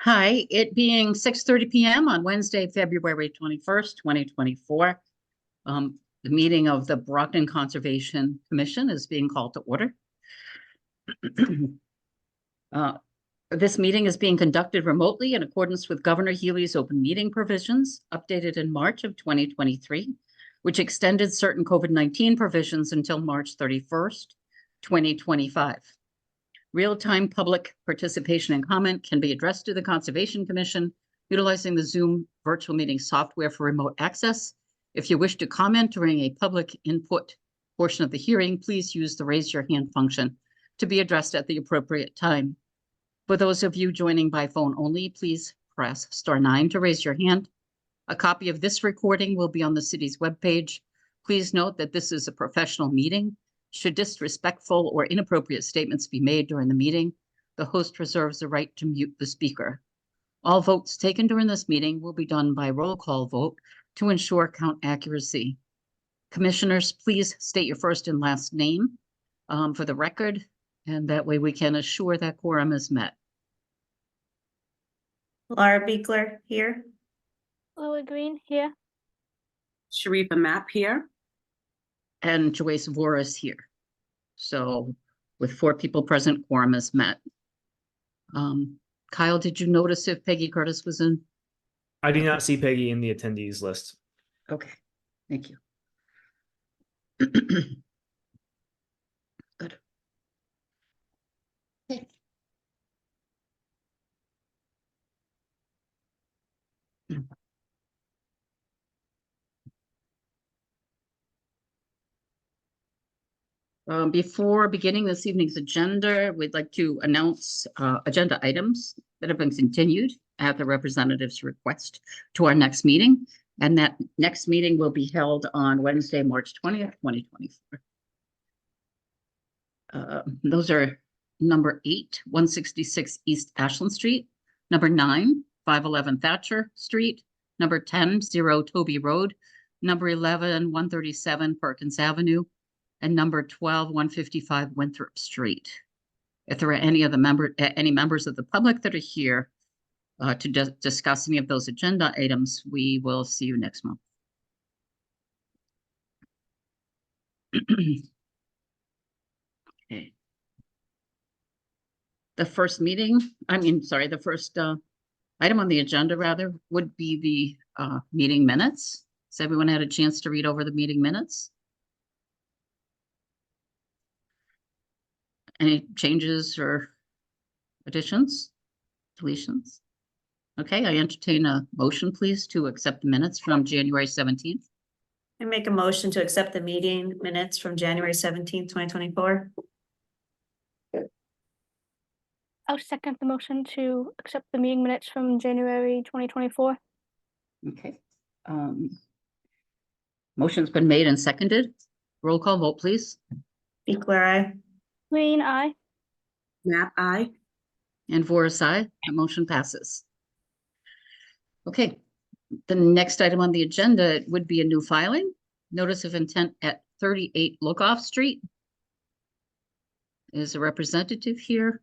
Hi, it being 6:30 p.m. on Wednesday, February 21st, 2024. The meeting of the Brockton Conservation Commission is being called to order. This meeting is being conducted remotely in accordance with Governor Healy's open meeting provisions, updated in March of 2023, which extended certain COVID-19 provisions until March 31st, 2025. Real-time public participation and comment can be addressed to the Conservation Commission utilizing the Zoom virtual meeting software for remote access. If you wish to comment during a public input portion of the hearing, please use the raise your hand function to be addressed at the appropriate time. For those of you joining by phone only, please press *9 to raise your hand. A copy of this recording will be on the city's webpage. Please note that this is a professional meeting. Should disrespectful or inappropriate statements be made during the meeting, the host reserves the right to mute the speaker. All votes taken during this meeting will be done by roll call vote to ensure count accuracy. Commissioners, please state your first and last name for the record, and that way we can assure that quorum is met. Laura Beekler here. Lola Green here. Sharifa Mapp here. And Joyce Vora is here. So with 4 people present, quorum is met. Kyle, did you notice if Peggy Curtis was in? I do not see Peggy in the attendees list. Okay, thank you. Good. Okay. Before beginning this evening's agenda, we'd like to announce agenda items that have been continued at the representative's request to our next meeting. And that next meeting will be held on Wednesday, March 20th, 2024. Those are number 8, 166 East Ashland Street, number 9, 511 Thatcher Street, number 10, 0 Toby Road, number 11, 137 Perkins Avenue, and number 12, 155 Winthrop Street. If there are any members of the public that are here to discuss any of those agenda items, we will see you next month. Okay. The first item on the agenda rather would be the meeting minutes. Has everyone had a chance to read over the meeting minutes? Any changes or additions, deletions? Okay, I entertain a motion, please, to accept the minutes from January 17th. I make a motion to accept the meeting minutes from January 17th, 2024. I'll second the motion to accept the meeting minutes from January 2024. Okay. Motion's been made and seconded. Roll call vote, please. Beekler, aye. Green, aye. Mapp, aye. And Voris, aye. The motion passes. Okay, the next item on the agenda would be a new filing. Notice of intent at 38 Lookoff Street. Is a representative here?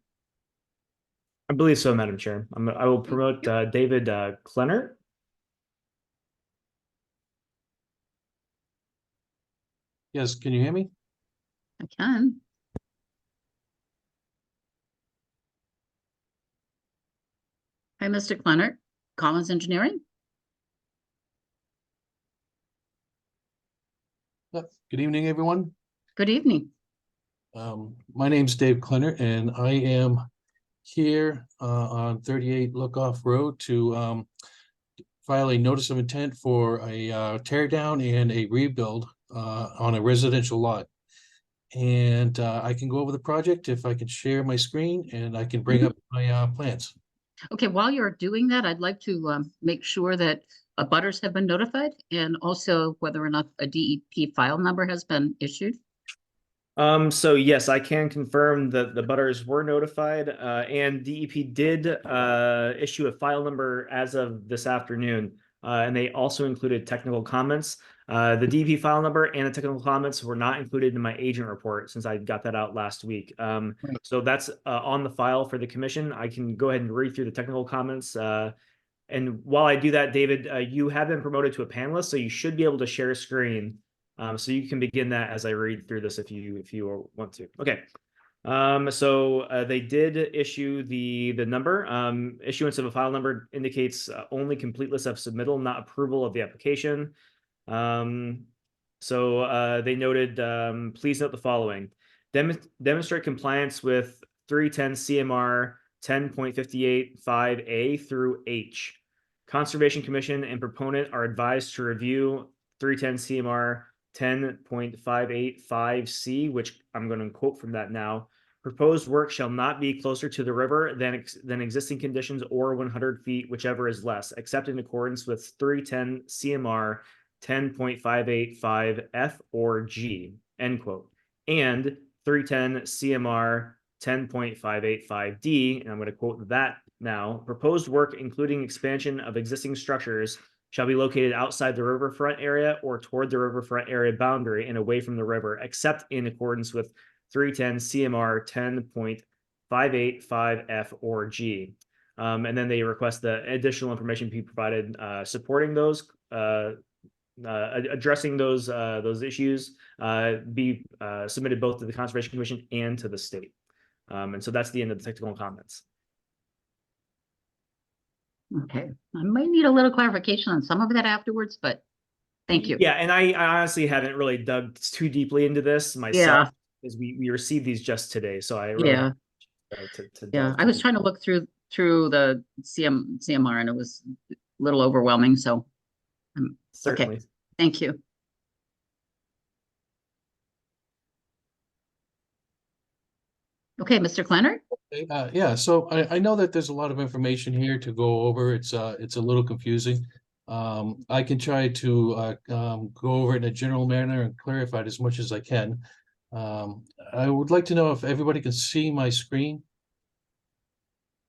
I believe so, Madam Chair. I will promote David Klenner. Yes, can you hear me? I can. Hi, Mr. Klenner, Collins Engineering. Yep. Good evening, everyone. Good evening. My name's Dave Klenner, and I am here on 38 Lookoff Road to file a notice of intent for a tear down and a rebuild on a residential lot. And I can go over the project if I can share my screen, and I can bring up my plans. Okay, while you're doing that, I'd like to make sure that abutters have been notified, and also whether or not a DEP file number has been issued. So yes, I can confirm that the butters were notified, and DEP did issue a file number as of this afternoon, and they also included technical comments. The DEP file number and the technical comments were not included in my agent report since I got that out last week. So that's on the file for the commission. I can go ahead and read through the technical comments. And while I do that, David, you have been promoted to a panelist, so you should be able to share a screen. So you can begin that as I read through this if you want to. Okay. So they did issue the number. Issuance of a file number indicates only completeness of submittal, not approval of the application. So they noted, please note the following. Demonstrate compliance with 310 CMR 10.58.5A through H. Conservation Commission and proponent are advised to review 310 CMR 10.585C, which I'm going to quote from that now. Proposed work shall not be closer to the river than existing conditions or 100 feet, whichever is less, except in accordance with 310 CMR 10.585F or G, end quote. And 310 CMR 10.585D, and I'm going to quote that now. Proposed work, including expansion of existing structures, shall be located outside the riverfront area or toward the riverfront area boundary and away from the river, except in accordance with 310 CMR 10.585F or G. And then they request the additional information be provided supporting those, addressing those issues, be submitted both to the Conservation Commission and to the state. And so that's the end of the technical comments. Okay, I might need a little clarification on some of that afterwards, but thank you. Yeah, and I honestly haven't really dug too deeply into this myself, because we received these just today, so I really Yeah, delve I was deep. trying to look through the CMR and it was a little overwhelming, so Certainly. okay, thank you. Okay, Mr. Klenner? Yeah, so I know that there's a lot of information here to go over. It's a little confusing. I can try to go over it in a general manner and clarify it as much as I can. I would like to know if everybody can see my screen.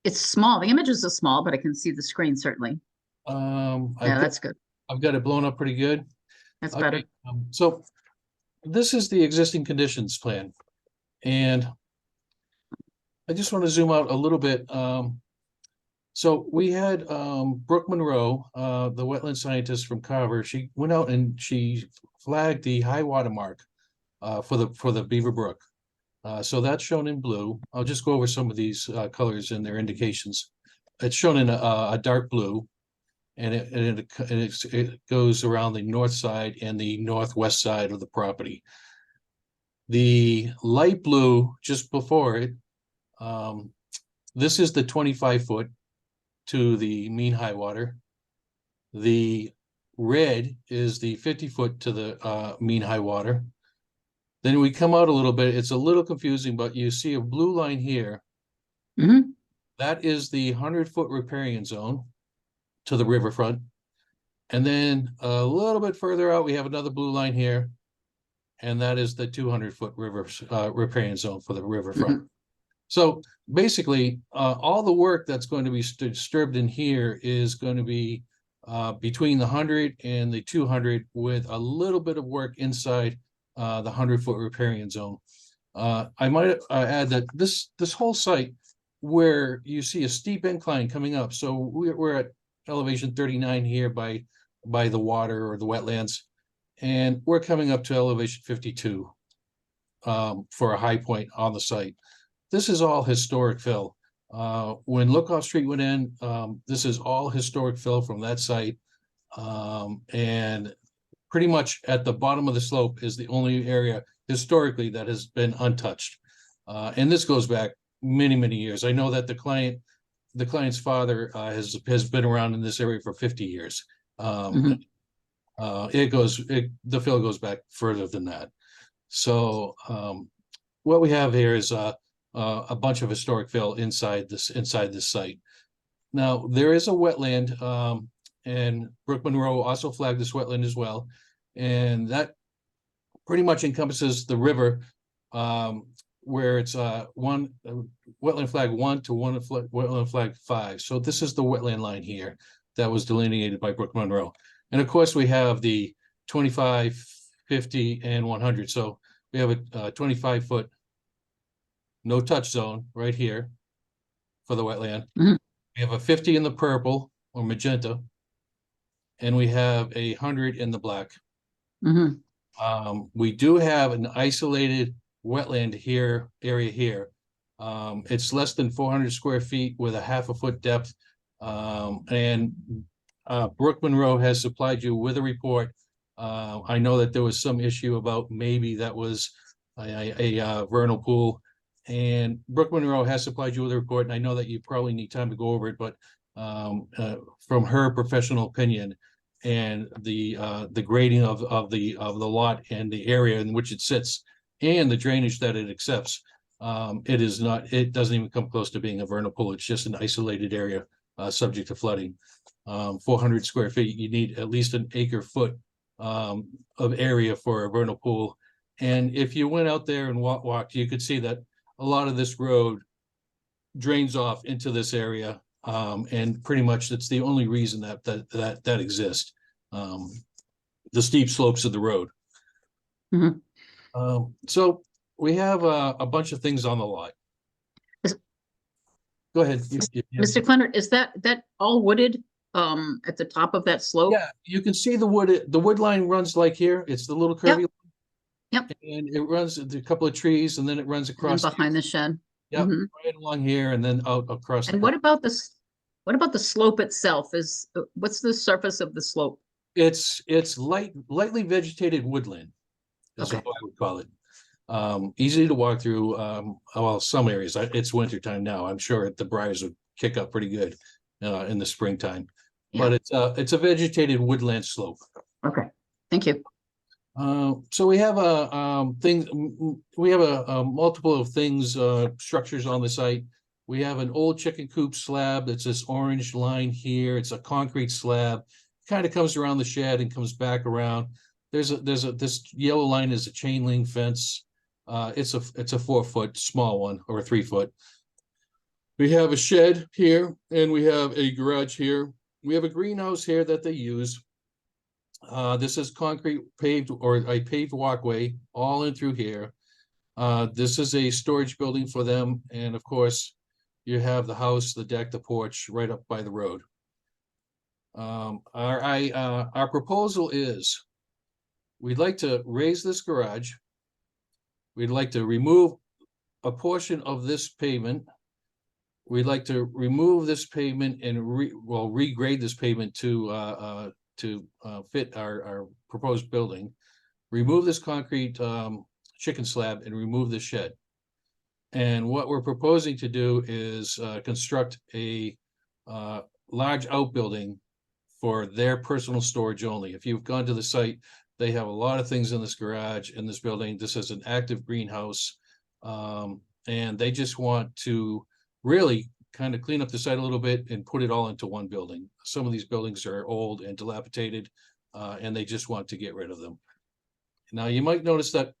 It's small. The images are small, but I can see the screen certainly. Yeah, that's good. I've got it blown up pretty good. That's Okay, better. so this is the existing conditions plan. And I just want to zoom out a little bit. So we had Brooke Monroe, the wetland scientist from Carver. She went out and she flagged the high water mark for the Beaver Brook. So that's shown in blue. I'll just go over some of these colors and their indications. It's shown in a dark blue, and it goes around the north side and the northwest side of the property. The light blue just before it, this is the 25-foot to the mean high water. The red is the 50-foot to the mean high water. Then we come out a little bit. It's a little confusing, but you see a blue line here. Mhm. That is the 100-foot riparian zone to the riverfront. And then a little bit further out, we have another blue line here. And that is the 200-foot riparian zone for the riverfront. So basically, all the work that's going to be disturbed in here is going to be between the 100 and the 200, with a little bit of work inside the 100-foot riparian zone. I might add that this whole site, where you see a steep incline coming up, so we're at elevation 39 here by the water or the wetlands, and we're coming up to elevation 52 for a high point on the site. This is all historic fill. When Lookoff Street went in, this is all historic fill from that site. And pretty much at the bottom of the slope is the only area historically that has been untouched. And this goes back many, many years. I know that the client's father has been around in this area for 50 years. The fill goes back further than that. So what we have here is a bunch of historic fill inside this site. Now there is a wetland, and Brooke Monroe also flagged this wetland as well, and that pretty much encompasses the river, where it's wetland flag 1 to wetland flag 5. So this is the wetland line here that was delineated by Brooke Monroe, and of course we have the 25, 50, and 100. So we have a 25-foot no touch zone right here for the wetland. Mhm. We have a 50 in the purple or magenta, and we have 100 in the black. Mhm. We do have an isolated wetland area here. It's less than 400 square feet with a half a foot depth. And Brook Monroe has supplied you with a report. I know that there was some issue about maybe that was a vernal pool. And Brook Monroe has supplied you with a report, and I know that you probably need time to go over it, but from her professional opinion and the grading of the lot and the area in which it sits and the drainage that it accepts, it doesn't even come close to being a vernal pool. It's just an isolated area subject to flooding. 400 square feet, you need at least an acre foot of area for a vernal pool. And if you went out there and walked, you could see that a lot of this road drains off into this area. And pretty much that's the only reason that exists. The steep slopes of the road. Mhm. So we have a bunch of things on the lot. Is- Go ahead. Mr. Clenner, is that all wooded at the top of that slope? Yeah, you can see the wood line runs like here. It's the little curvy. Yep. And it runs a couple of trees and then it runs And across. behind the shed? Yep, Mhm. right along here and then out across. And what about this? What about the slope itself? What's the surface of the slope? It's lightly vegetated woodland. Is Okay. what I would call it. Easy to walk through. Well, some areas. It's winter time now. I'm sure the briars would kick up pretty good in the springtime. Yeah. But it's a vegetated woodland slope. Okay, thank you. So we have a multiple of things, structures on the site. We have an old chicken coop slab. That's this orange line here. It's a concrete slab, kind of comes around the shed and comes back around. This yellow line is a chain link fence. It's a 4-foot small one or a 3-foot. We have a shed here and we have a garage here. We have a greenhouse here that they use. This is concrete paved or a paved walkway all in through here. This is a storage building for them. And of course, you have the house, the deck, the porch right up by the road. Our proposal is we'd like to raise this garage. We'd like to remove a portion of this pavement. We'd like to remove this pavement and regrade this pavement to fit our proposed building, remove this concrete chicken slab and remove the shed. And what we're proposing to do is construct a large outbuilding for their personal storage only. If you've gone to the site, they have a lot of things in this garage, in this building. This is an active greenhouse. And they just want to really kind of clean up the site a little bit and put it all into one building. Some of these buildings are old and dilapidated, and they just want to get rid of them. Now, you might notice that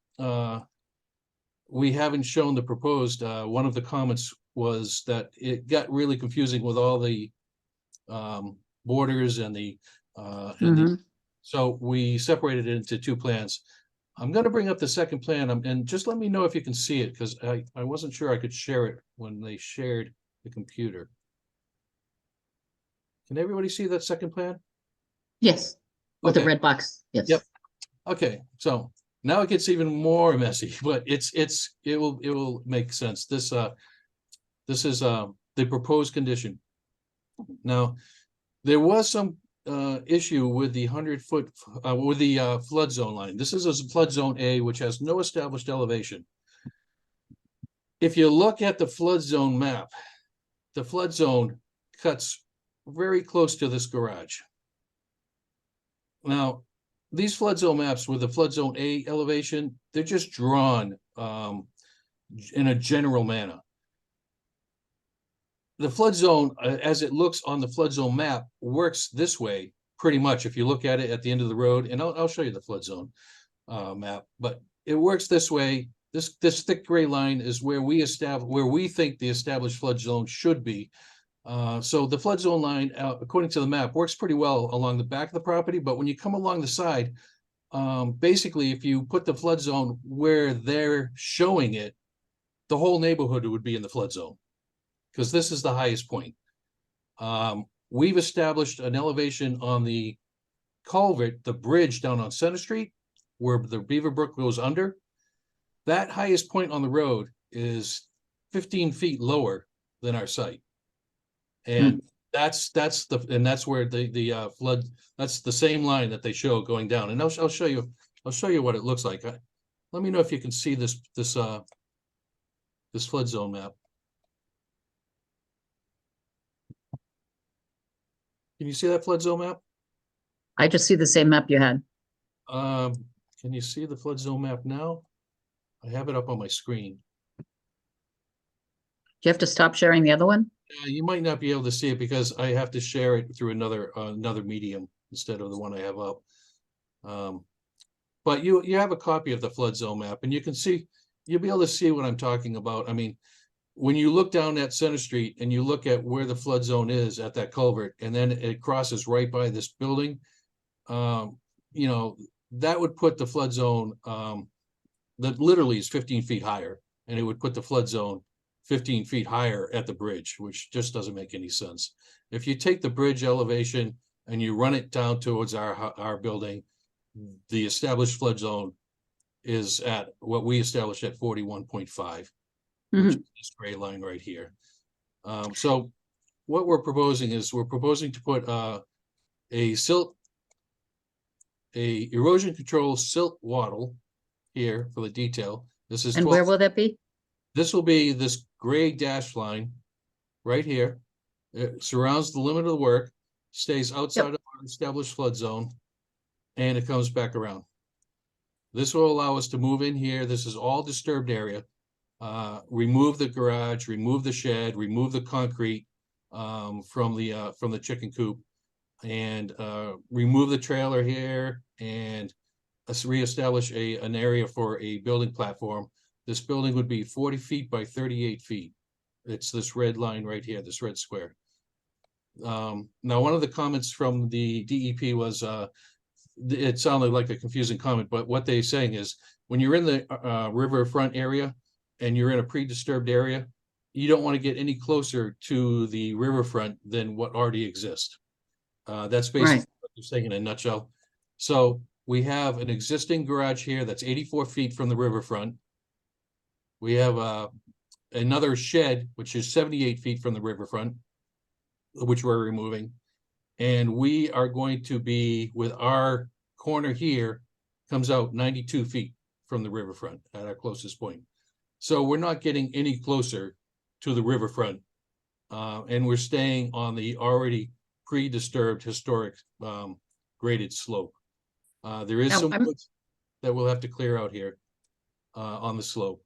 we haven't shown the proposed. One of the comments was that it got really confusing with all the borders and so we separated it into 2 plans. I'm going to bring up the second plan and just let me know if you can see it, because I wasn't sure I could share it when they shared the computer. Can everybody see that second plan? Yes, with the Okay. red box, yes. Yep. Okay, so now it gets even more messy, but it will make sense. This is the proposed condition. Now, there was some issue with the 100-foot with the flood zone line. This is a flood zone A, which has no established elevation. If you look at the flood zone map, the flood zone cuts very close to this garage. Now, these flood zone maps with the flood zone A elevation, they're just drawn in a general manner. The flood zone, as it looks on the flood zone map, works this way pretty much. If you look at it at the end of the road, and I'll show you the flood zone map, but it works this way. This thick gray line is where we think the established flood zone should be. So the flood zone line, according to the map, works pretty well along the back of the property, but when you come along the side, basically, if you put the flood zone where they're showing it, the whole neighborhood would be in the flood zone. Because this is the highest point. We've established an elevation on the culvert, the bridge down on Center Street, where the Beaver Brook goes under. That highest point on the road is 15 feet lower than our site. And that's where the flood, that's the same line that they show going down. And I'll show you what it looks like. Let me know if you can see this flood zone map. Can you see that flood zone map? I just see the same map you had. Can you see the flood zone map now? I have it up on my screen. Do you have to stop sharing the other one? You might not be able to see it because I have to share it through another medium instead of the one I have up. But you have a copy of the flood zone map, and you'll be able to see what I'm talking about. I mean, when you look down at Center Street and you look at where the flood zone is at that culvert, and then it crosses right by this building, you know, that would put the flood zone, that literally is 15 feet higher, and it would put the flood zone 15 feet higher at the bridge, which just doesn't make any sense. If you take the bridge elevation and you run it down towards our building, the established flood zone is at what we established at 41.5. Which is this gray line right here. So what we're proposing to put a erosion control silt wattle here for the detail. This is And where will that be? This will be this gray dash line right here. It surrounds the limit of the work, stays outside of our established flood zone, and it comes back around. This will allow us to move in here. This is all disturbed area. Remove the garage, remove the shed, remove the concrete from the chicken coop, and remove the trailer here, and reestablish an area for a building platform. This building would be 40 feet by 38 feet. It's this red line right here, this red square. Now, one of the comments from the DEP was, it sounded like a confusing comment, but what they're saying is, when you're in the riverfront area, and you're in a pre-disturbed area, you don't want to get any closer to the riverfront than what already exists. That's basically what you're saying in a nutshell. So we have an existing garage here that's 84 feet from the riverfront. We have another shed, which is 78 feet from the riverfront, which we're removing. And we are going to be, with our corner here, comes out 92 feet from the riverfront at our closest point. So we're not getting any closer to the riverfront, and we're staying on the already pre-disturbed historic graded slope. There is some woods that we'll have to clear out here on the slope.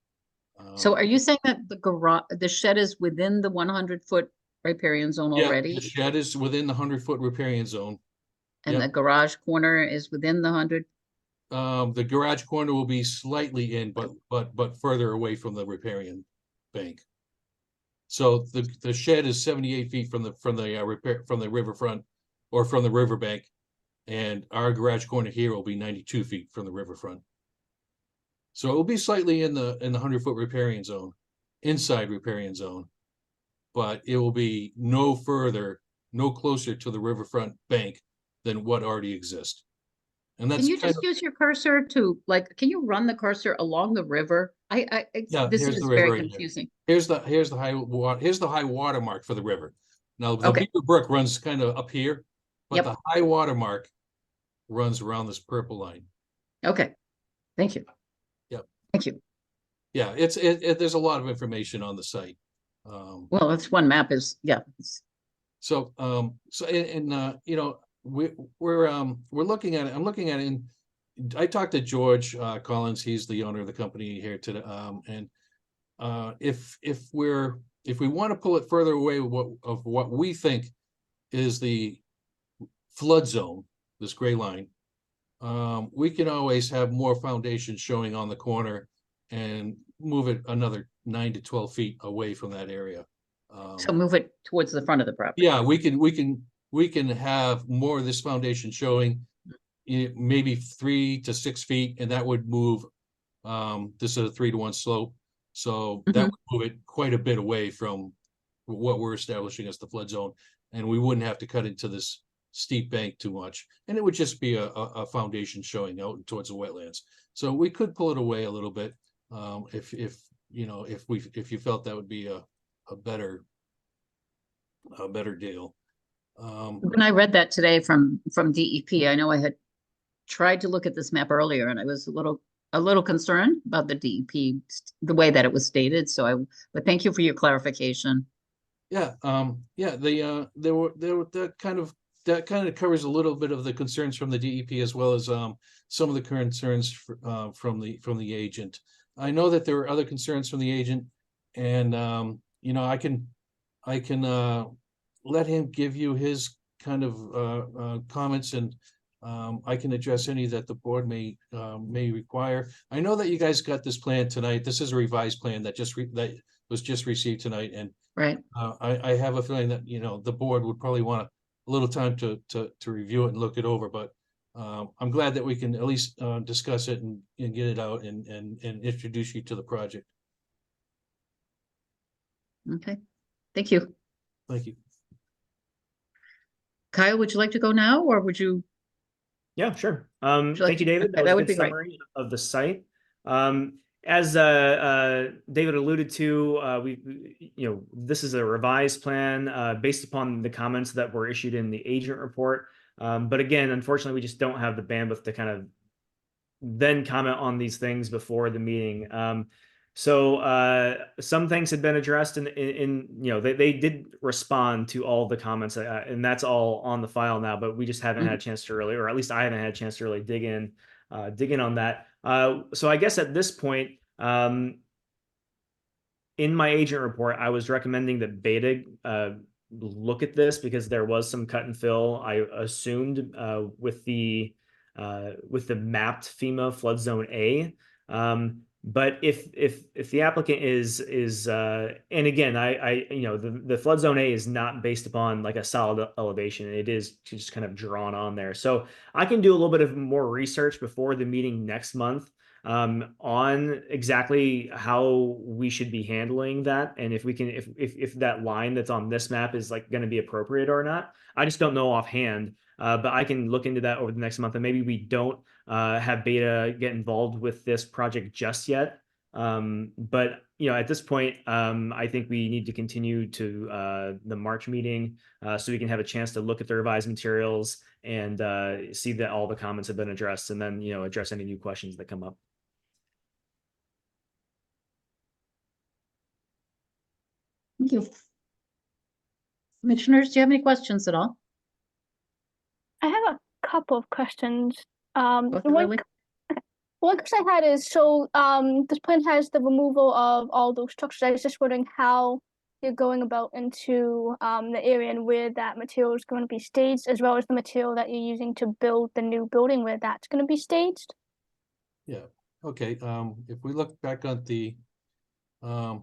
So are you saying that the shed is within the 100-foot riparian zone already? The shed is within the 100-foot riparian zone. And the garage corner is within the 100? The garage corner will be slightly in, but further away from the riparian bank. So the shed is 78 feet from the riverfront or from the riverbank, and our garage corner here will be 92 feet from the riverfront. So it will be slightly in the 100-foot riparian zone, inside riparian zone, but it will be no closer to the riverfront bank than what already exists. And that's Can you just use your cursor to, like, can you run the cursor along the river? This is very confusing. Here's the high water mark for the river. Now the Beaver Brook runs kind of up here, but the high water mark runs around this purple line. Okay, thank you. Yep. Thank you. Yeah, there's a lot of information on the site. Well, that's one map is, So you know, we're looking at it. I'm looking at it, and I talked to George Collins. He's the owner of the company here today. And if we want to pull it further away of what we think is the flood zone, this gray line, we can always have more foundation showing on the corner and move it another 9 to 12 feet away from that area. so move it towards the front of the property. Yeah, we can have more of this foundation showing, maybe 3 to 6 feet, and that would move, this is a 3-to-1 slope. So that would move it quite a bit away from what we're establishing as the flood zone. And we wouldn't have to cut into this steep bank too much. And it would just be a foundation showing out towards the wetlands. So we could pull it away a little bit, if you felt that would be a better deal. When I read that today from DEP, I know I had tried to look at this map earlier and I was a little concerned about the DEP, the way that it was stated. So but thank you for your clarification. Yeah, that kind of covers a little bit of the concerns from the DEP, as well as some of the concerns from the agent. I know that there were other concerns from the agent, and I can let him give you his kind of comments, and I can address any that the board may require. I know that you guys got this plan tonight. This is a revised plan that was just received tonight, and Right. I have a feeling that the board would probably want a little time to review it and look it over, but I'm glad that we can at least discuss it and get it out and introduce you to the project. Okay. Thank you. Thank you. Kyle, would you like to go now, or would you? Yeah, sure. you like Thank you, to- David. okay, That was that a would good be great. summary of the site. As David alluded to, this is a revised plan based upon the comments that were issued in the agent report. But again, unfortunately, we just don't have the bandwidth to kind of then comment on these things before the meeting. So some things had been addressed they did respond to all the comments, and that's all on the file now, but we just haven't had a chance to really, or at least I haven't had a chance to really dig in on that. So I guess at this point, in my agent report, I was recommending that Beta look at this because there was some cut and fill, I assumed, with the mapped FEMA flood zone A. But if the applicant is and again, the flood zone A is not based upon like a solid elevation. It is just kind of drawn on there. So I can do a little bit of more research before the meeting next month on exactly how we should be handling that, and if we can, if that line that's on this map is like going to be appropriate or not. I just don't know offhand. But I can look into that over the next month, and maybe we don't have Beta get involved with this project just yet. But at this point, I think we need to continue to the March meeting so we can have a chance to look at the revised materials and see that all the comments have been addressed, and then address any new questions that come up. Thank you. Commissioners, do you have any questions at all? I have a couple of questions. Go ahead, One Lily. one question I had is, so this plan has the removal of all those structures. I was just wondering how you're going about into the area and where that material is going to be staged, as well as the material that you're using to build the new building, where that's going to be staged. Yeah. Okay. If we look back on the, let's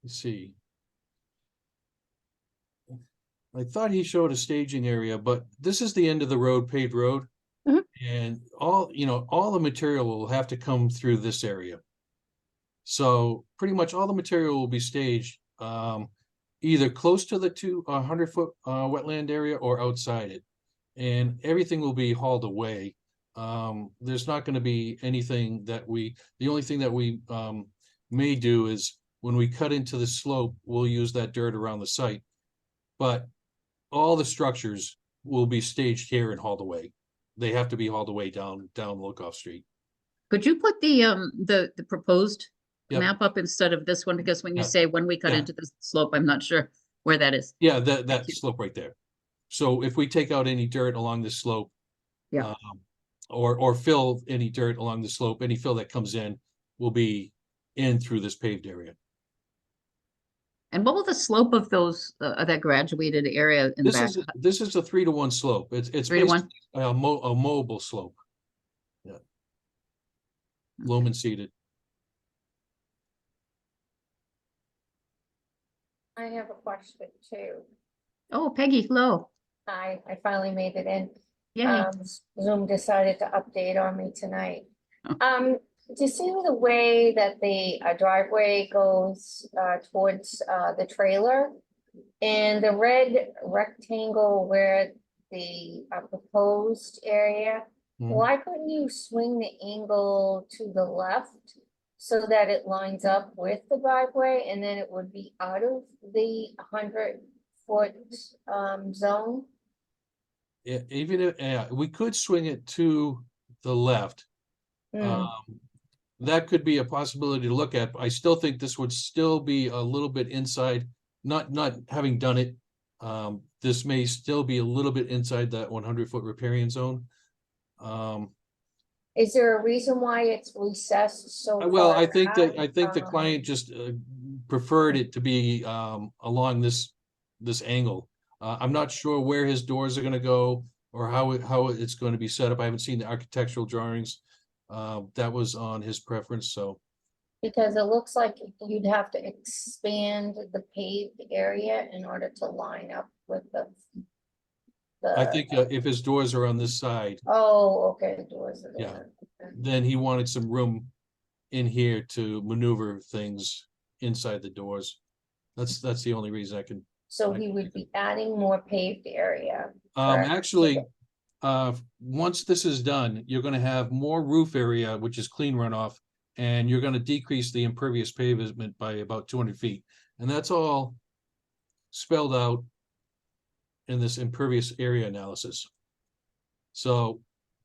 see. I thought he showed a staging area, but this is the end of the road, paved road. And all the material will have to come through this area. So pretty much all the material will be staged either close to the 200-foot wetland area or outside it. And everything will be hauled away. There's not going to be anything the only thing that we may do is when we cut into the slope, we'll use that dirt around the site. But all the structures will be staged here and hauled away. They have to be hauled away down Lookoff Street. Could you put the proposed Yep. map up instead of this one? Because when you Yeah. say when we cut Yeah. into the slope, I'm not sure where that is. Yeah, that you. slope right there. So if we take out any dirt along the slope, Yeah. or fill any dirt along the slope, any fill that comes in will be in through this paved area. And what will the slope of those that graduated area in the back? This is a 3-to-1 slope. It's 3 to 1? basically a mobile slope. Yeah. Loam and seeded. I have a question too. Oh, Peggy, hello. I finally made it in. Yeah. Zoom decided to update on me tonight. Oh. Do you see the way that the driveway goes towards the trailer? And the red rectangle where the proposed area, Mhm. why couldn't you swing the angle to the left so that it lines up with the driveway and then it would be out of the 100-foot zone? Yeah, even if, yeah, we could swing it to the left. Hmm. That could be a possibility to look at. I still think this would still be a little bit inside, not having done it. This may still be a little bit inside that 100-foot riparian zone. Is there a reason why it's recessed so Well, far I think back? the client just preferred it to be along this angle. I'm not sure where his doors are gonna go or how it's going to be set up. I haven't seen the architectural drawings. That was on his preference, so. Because it looks like you'd have to expand the paved area in order to line up with the. I think if his doors are on this side, Oh, okay, the doors are Yeah. there. Okay. then he wanted some room in here to maneuver things inside the doors. That's the only reason I can. So he would be adding more paved area. Um, correct? actually, once this is done, you're gonna have more roof area, which is clean runoff, and you're gonna decrease the impervious pavement by about 200 feet. And that's all spelled out in this impervious area analysis. So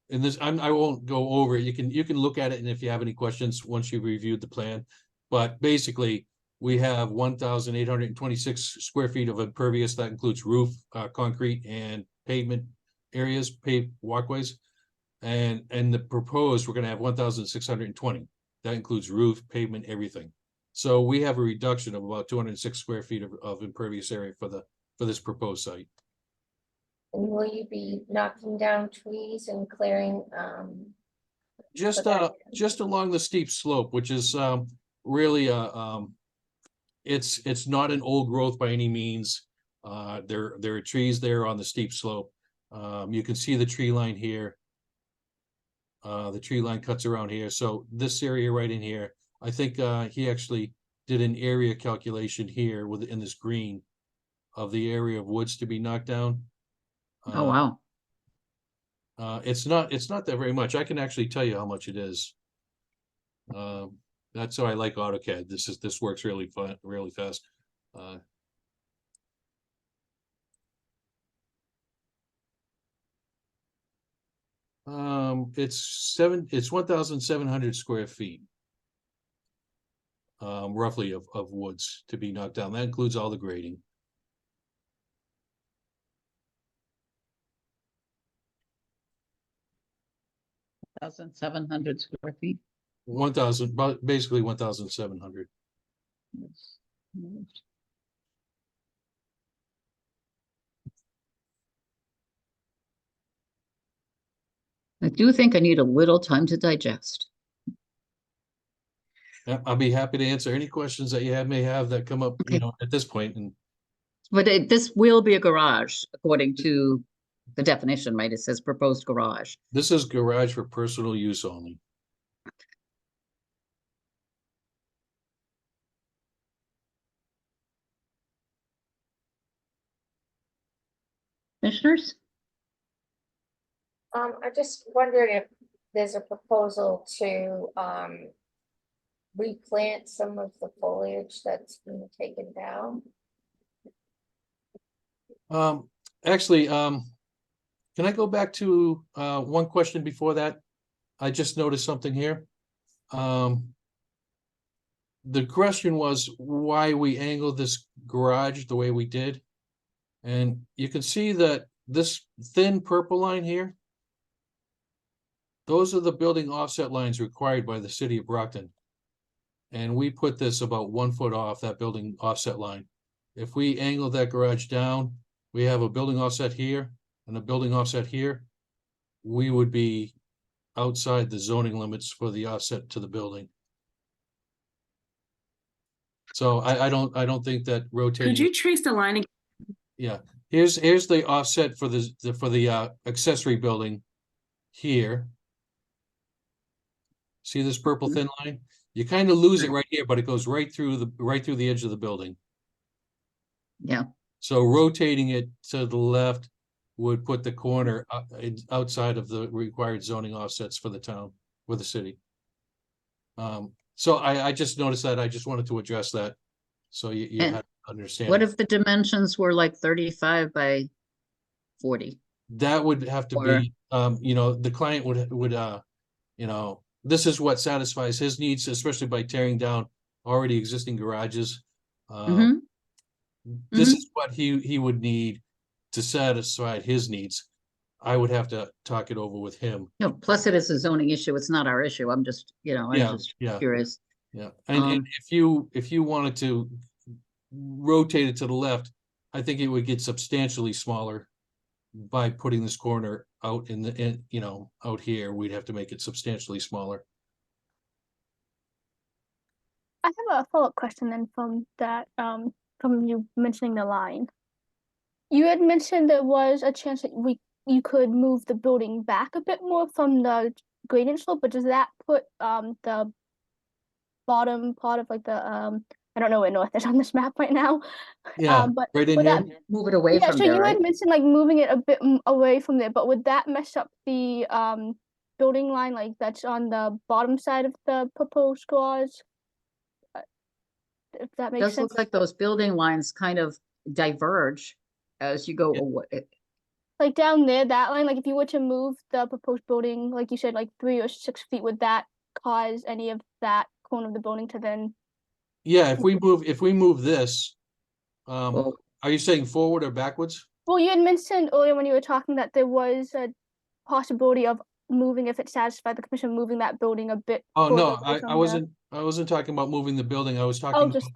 in this, I won't go over it. You can look at it, and if you have any questions, once you've reviewed the plan. But basically, we have 1,826 square feet of impervious. That includes roof, concrete, and pavement areas, paved walkways. And the proposed, we're gonna have 1,620. That includes roof, pavement, everything. So we have a reduction of about 206 square feet of impervious area for this proposed site. And will you be knocking down trees and clearing, Just Okay. just along the steep slope, which is really it's not an old growth by any means. There are trees there on the steep slope. You can see the tree line here. The tree line cuts around here, so this area right in here, I think he actually did an area calculation here in this green of the area of woods to be knocked down. Oh, wow. It's not that very much. I can actually tell you how much it is. That's why I like AutoCAD. This works really fun, really fast. It's 1,700 square feet. Roughly of woods to be knocked down. That includes all the grading. 1,700 square feet. 1,000, but basically 1,700. I do think I need a little time to digest. Yeah, I'll be happy to answer any questions that you may have that come up, Okay. at this point. And But this will be a garage according to the definition, right? It says proposed garage. this is garage for personal use only. Commissioners? I just wondered if there's a proposal to, replant some of the foliage that's been taken down. Actually, can I go back to one question before that? I just noticed something here. The question was why we angled this garage the way we did. And you can see that this thin purple line here, those are the building offset lines required by the city of Brockton. And we put this about 1 foot off that building offset line. If we angle that garage down, we have a building offset here and a building offset here. We would be outside the zoning limits for the offset to the building. So I don't think that rotating. Could you trace the line again? Yeah, Here's the offset for the accessory building here. See this purple thin line? You kind of lose it right here, but it goes right through the edge of the building. Yeah, So rotating it to the left would put the corner outside of the required zoning offsets for the town, for the city. So I just noticed that. I just wanted to address that. So you And had to understand. what if the dimensions were like 35 by 40? That would have to Or- be, you know, the client would, you know, this is what satisfies his needs, especially by tearing down already existing garages. Mhm. This Mhm. is what he would need to satisfy his needs. I would have to talk it over with him. No, plus it is a zoning issue. It's not our issue. I'm just, I'm Yeah, just yeah. curious. Yeah, and Um, if you wanted to rotate it to the left, I think it would get substantially smaller by putting this corner out out here. We'd have to make it substantially smaller. I have a follow-up question then from that, from you mentioning the line. You had mentioned there was a chance that you could move the building back a bit more from the gradient slope, but does that put the bottom part of like the I don't know where north is on this map right now. Yeah, But right in would here. that, Move it away yeah, from so there, you right? had mentioned like moving it a bit away from there, but would that mess up the building line like that's on the bottom side of the proposed garage? If that makes Does sense. look like those building lines kind of diverge as you go Yeah. away. Like down there, that line, like if you were to move the proposed building, like you said, like 3 or 6 feet, would that cause any of that corner of the building to then? Yeah, if we move this, Well, are you saying forward or backwards? Well, you had mentioned earlier when you were talking that there was a possibility of moving, if it satisfied the commission, moving that building a bit. Oh, further no, away I from the- wasn't talking about moving the building. I was Oh, talking just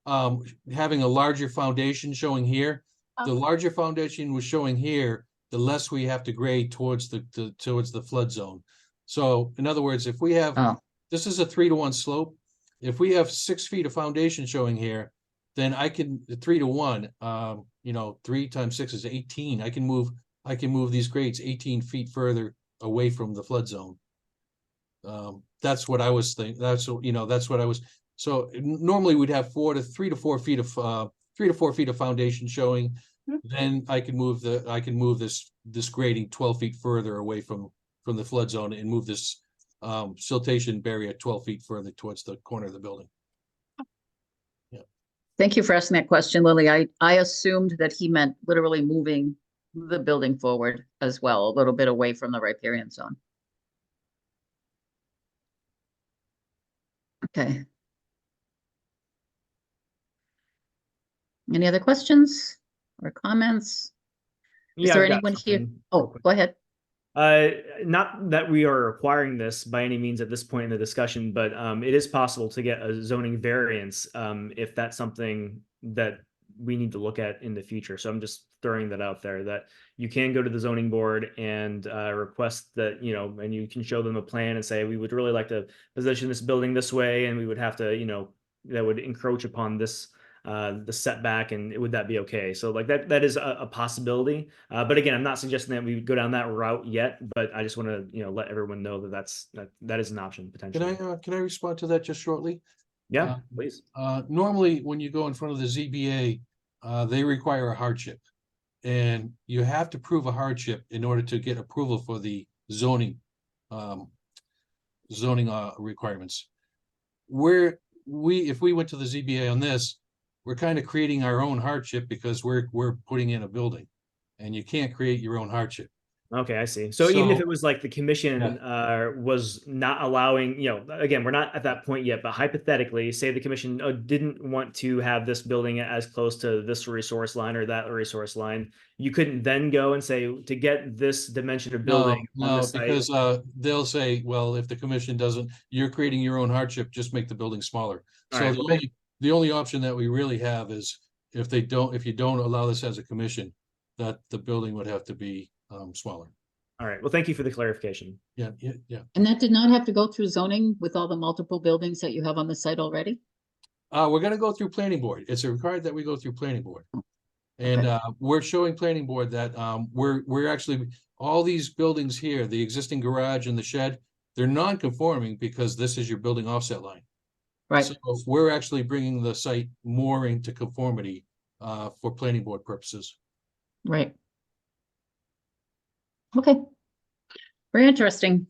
about the, having a larger foundation showing here. The Okay. larger foundation was showing here, the less we have to grade towards the flood zone. So in other words, if we have, oh, this is a 3-to-1 slope. If we have 6 feet of foundation showing here, then I can 3-to-1, 3 times 6 is 18. I can move these grades 18 feet further away from the flood zone. That's what I was thinking. That's what I was. So normally we'd have 3 to 4 feet of 3 to 4 feet of foundation showing. Mhm. Then I can move this grading 12 feet further away from the flood zone and move this siltation barrier 12 feet further towards the corner of the building. thank you for asking that question, Lily. I assumed that he meant literally moving the building forward as well, a little bit away from the riparian zone. Okay. Any other questions or comments? Is Yeah, there I've got anyone here? something real Oh, quick. go ahead. Not that we are requiring this by any means at this point in the discussion, but it is possible to get a zoning variance if that's something that we need to look at in the future. So I'm just throwing that out there, that you can go to the zoning board and request that, and you can show them a plan and say, we would really like to position this building this way, and we would have to, that would encroach upon this the setback, and would that be okay? So like that is a possibility. But again, I'm not suggesting that we would go down that route yet, but I just want to, let everyone know that that is an option potentially. Can I respond to that just shortly? Yeah, please. Normally, when you go in front of the ZBA, they require a hardship. And you have to prove a hardship in order to get approval for the zoning requirements. If we went to the ZBA on this, we're kind of creating our own hardship because we're putting in a building, and you can't create your own hardship. Okay, I see. So even if So- it was like the commission was not allowing, again, we're not at that point yet, but hypothetically, say the commission didn't want to have this building as close to this resource line or that resource line, you couldn't then go and say, to get this dimension of building on No, this site. because they'll say, well, if the commission doesn't, you're creating your own hardship, just make the building smaller. All So right, the only option that we really have is if you don't allow this as a commission, that the building would have to be smaller. All right. Well, thank you for the clarification. Yeah. And that did not have to go through zoning with all the multiple buildings that you have on the site already? We're gonna go through planning board. It's required that we go through planning board. And Okay. we're showing planning board that we're actually, all these buildings here, the existing garage and the shed, they're non-conforming because this is your building offset line. Right, So we're actually bringing the site more into conformity for planning board purposes. right. Okay. Very interesting.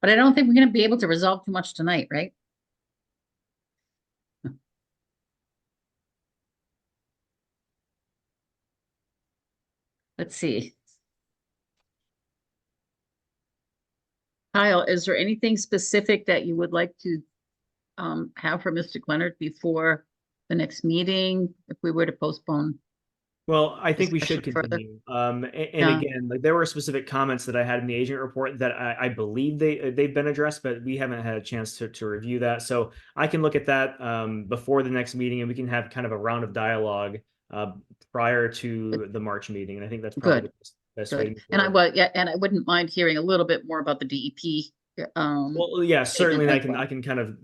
But I don't think we're gonna be able to resolve too much tonight, right? Let's see. Kyle, is there anything specific that you would like to have for Mr. Leonard before the next meeting, if we were to postpone? Well, I think we should Discussion further. continue. And Yeah. again, like there were specific comments that I had in the agent report that I believe they've been addressed, but we haven't had a chance to review that. So I can look at that before the next meeting, and we can have kind of a round of dialogue prior to the March meeting. And I think that's probably Good. the best way to Good. move And I forward. yeah, and I wouldn't mind hearing a little bit more about the DEP. Well, yeah, certainly as well. I can kind of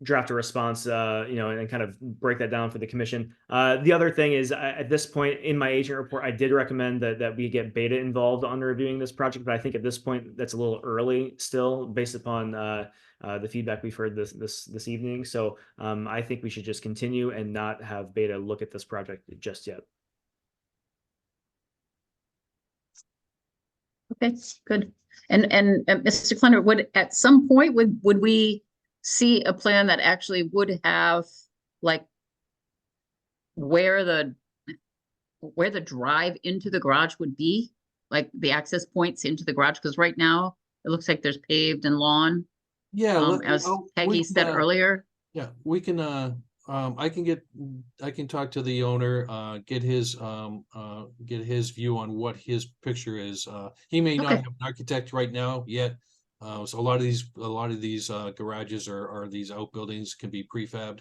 draft a response, you know, and kind of break that down for the commission. The other thing is at this point in my agent report, I did recommend that we get Beta involved on reviewing this project, but I think at this point that's a little early still based upon the feedback we've heard this evening. So I think we should just continue and not have Beta look at this project just yet. Okay, good. And Mr. Clenner, would at some point would we see a plan that actually would have like where the drive into the garage would be, like the access points into the garage? Because right now it looks like there's paved and lawn, Yeah, as we Peggy can, said earlier. yeah, we can, I can talk to the owner, get his view on what his picture is. He may not Okay. have an architect right now yet. So a lot of these garages or these outbuildings can be prefabbed.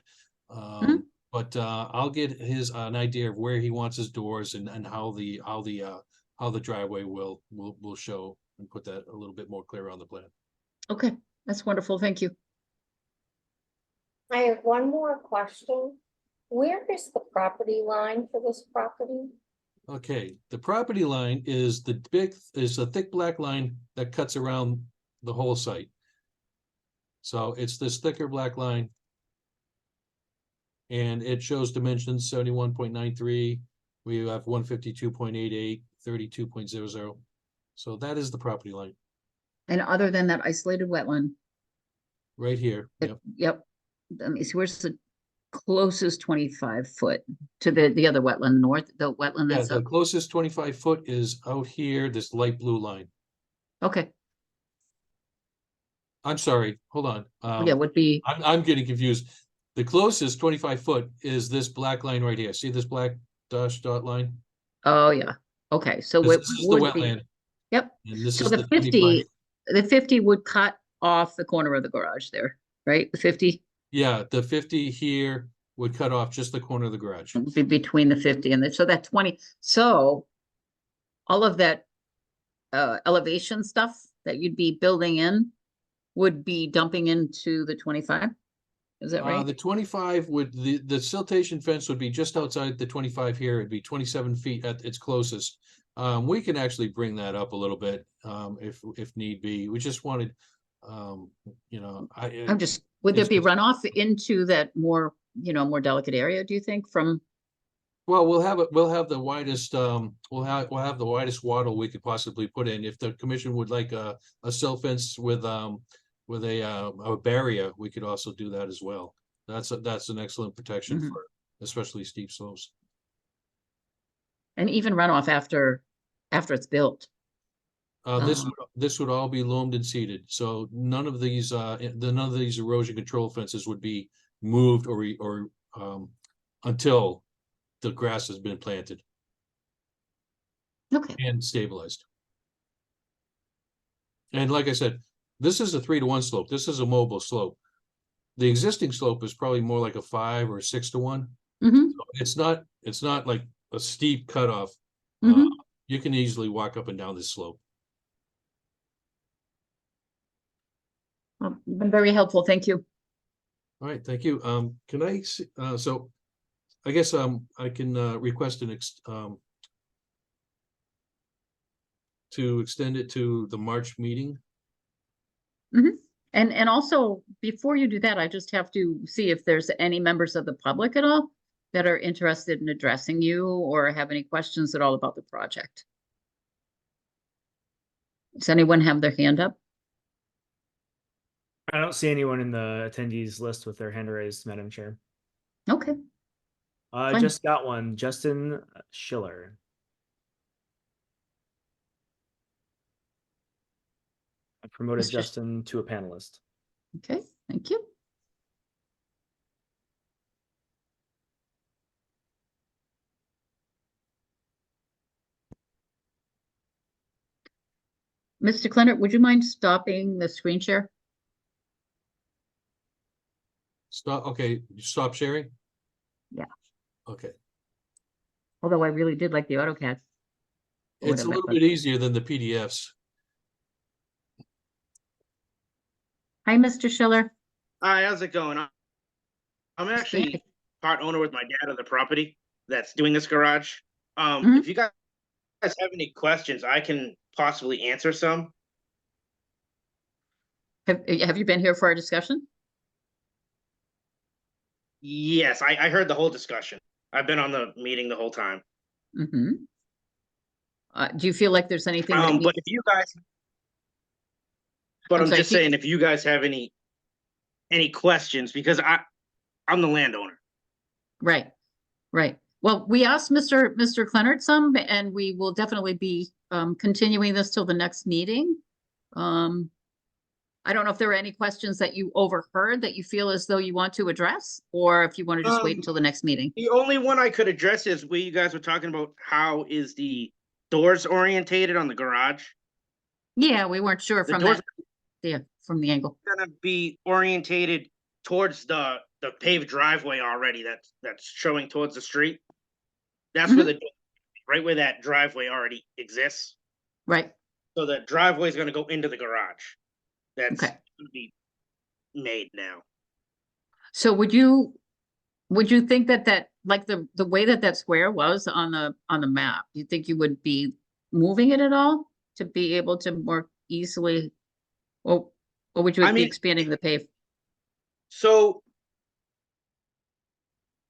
Mhm. But I'll get an idea of where he wants his doors and how the driveway will show, and put that a little bit more clear on the plan. Okay, that's wonderful. Thank you. I have one more question. Where is the property line for this property? Okay, the property line is the thick black line that cuts around the whole site. So it's this thicker black line. And it shows dimensions 71.93. We have 152.88, 32.00. So that is the property line And other than that isolated wetland, right here. Yep. yep. Let me see, where's the closest 25 foot to the other wetland, the wetland Yeah, that's the up? closest 25 foot is out here, this light blue line. Okay, I'm sorry, hold on. yeah, would be, I'm getting confused. The closest 25 foot is this black line right here. See this black dot line? oh, yeah. Okay, so This it is the would be, wetland, yep. and this So is the the 25. 50 would cut off the corner of the garage there, right? The 50 Yeah, the 50 here would cut off just the corner of the garage. would be between the 50 and so that 20. So all of that elevation stuff that you'd be building in would be dumping into the 25? Is that right? The 25 would, the siltation fence would be just outside the 25 here. It'd be 27 feet at its closest. We can actually bring that up a little bit if need be. We just wanted, you know, I'm just, would there be it's- runoff into that more, more delicate area, do you think, from? well, we'll have the widest, we'll have the widest wattle we could possibly put in. If the commission would like a sill fence with a barrier, we could also do that as well. That's an excellent protection Mhm. for especially steep slopes. And even runoff after it's built? This would all be loamed and seeded, so none of these erosion control fences would be moved or until the grass has been planted Okay, and stabilized. And like I said, this is a 3-to-1 slope. This is a mobile slope. The existing slope is probably more like a 5 or 6-to-1. mm-hmm. It's not like a steep cutoff. Mm-hmm. You can easily walk up and down this slope. Been very helpful, thank you. All right, thank you. Can I see, so I guess, I can, request to extend it to the March meeting. And also, before you do that, I just have to see if there's any members of the public at all that are interested in addressing you or have any questions at all about the project. Does anyone have their hand up? I don't see anyone in the attendees list with their hand raised, Madam Chair. Okay, I Fine. just got one, Justin Schiller. I promoted Mr. Justin to a panelist. okay, thank you. Mr. Clennert, would you mind stopping the screen share? Stop, okay, stop sharing? Yeah. Okay, Although I really did like the AutoCAD. or it's a whatever, little but- bit easier than the PDFs. Hi, Mr. Schiller. Hi, how's it going? I'm actually part owner with my dad of the property that's doing this garage. Mhm. If you guys have any questions, I can possibly answer some. Have you been here for our discussion? Yes, I heard the whole discussion. I've been on the meeting the whole time. Mm-hmm. Do you feel like there's anything that But if you guys, but I'm I'm sorry, just saying, if you guys have any questions, because I'm the landowner. Right, right. Well, we asked Mr. Clennert some, and we will definitely be continuing this till the next meeting. I don't know if there are any questions that you overheard that you feel as though you want to address, or if you want to just wait Um, until the next meeting. The only one I could address is where you guys were talking about how is the doors orientated on the garage. Yeah, we weren't sure The from doors that, yeah, from the angle. are gonna be orientated towards the paved driveway already that's showing towards the street. That's where the right where that driveway already exists. Right, So the driveway is gonna go into the garage. That's okay. gonna be made now. So would you think that like the way that square was on the map, do you think you would be moving it at all to be able to more easily, or would you I be mean- expanding the pave? So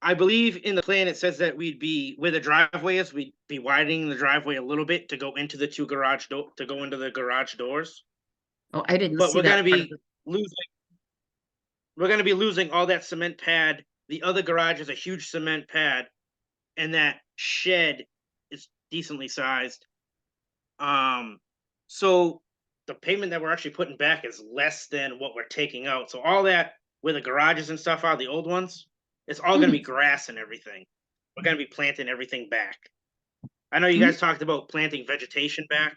I believe in the plan, it says that we'd be where the driveway is, we'd be widening the driveway a little bit to go into the two garage to go into the garage doors. Oh, I didn't But see we're that. gonna part of be it. losing all that cement pad. The other garage is a huge cement pad, and that shed is decently sized. So the pavement that we're actually putting back is less than what we're taking out. So all that where the garages and stuff are, the old ones, it's all gonna be grass and everything. We're gonna be planting everything back. I know you guys talked about planting vegetation back.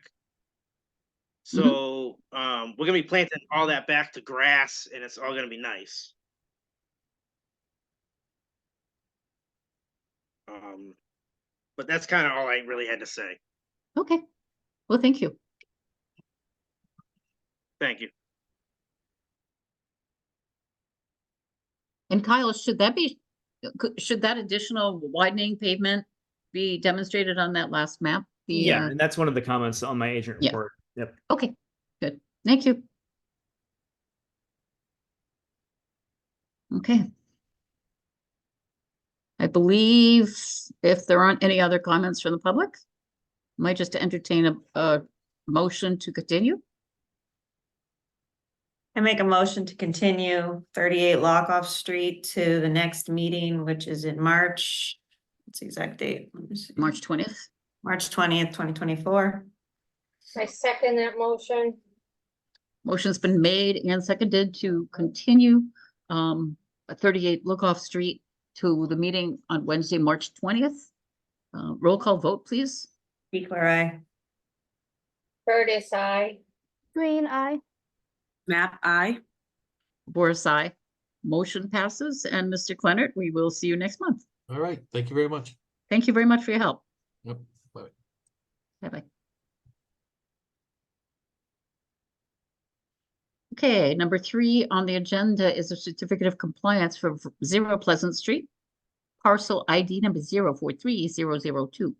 So we're gonna be planting all that back to grass, and it's all gonna be nice. But that's kind of all I really had to say. Okay, well, thank you. Thank you. And Kyle, should that additional widening pavement be demonstrated on that last map? Yeah, and that's one of the comments on my agent Yeah. report. Yep. Okay, good. Thank you. Okay. I believe if there aren't any other comments from the public, might just entertain a motion to continue. I make a motion to continue 38 Lockoff Street to the next meeting, which is in March. What's the exact date? Let me see. March 20th. March 20th, 2024. I second that motion. Motion's been made and seconded to continue 38 Lookoff Street to the meeting on Wednesday, March 20th. Roll call vote, please. Declare aye. Curtis, I. Green eye. Map I. Boris, aye. Motion passes, and Mr. Clennert, we will see you next month. All right, thank you very much. Thank you very much for your help. Yep, bye. Bye-bye. Okay, number 3 on the agenda is a certificate of compliance for 0 Pleasant Street. parcel ID number 043-002.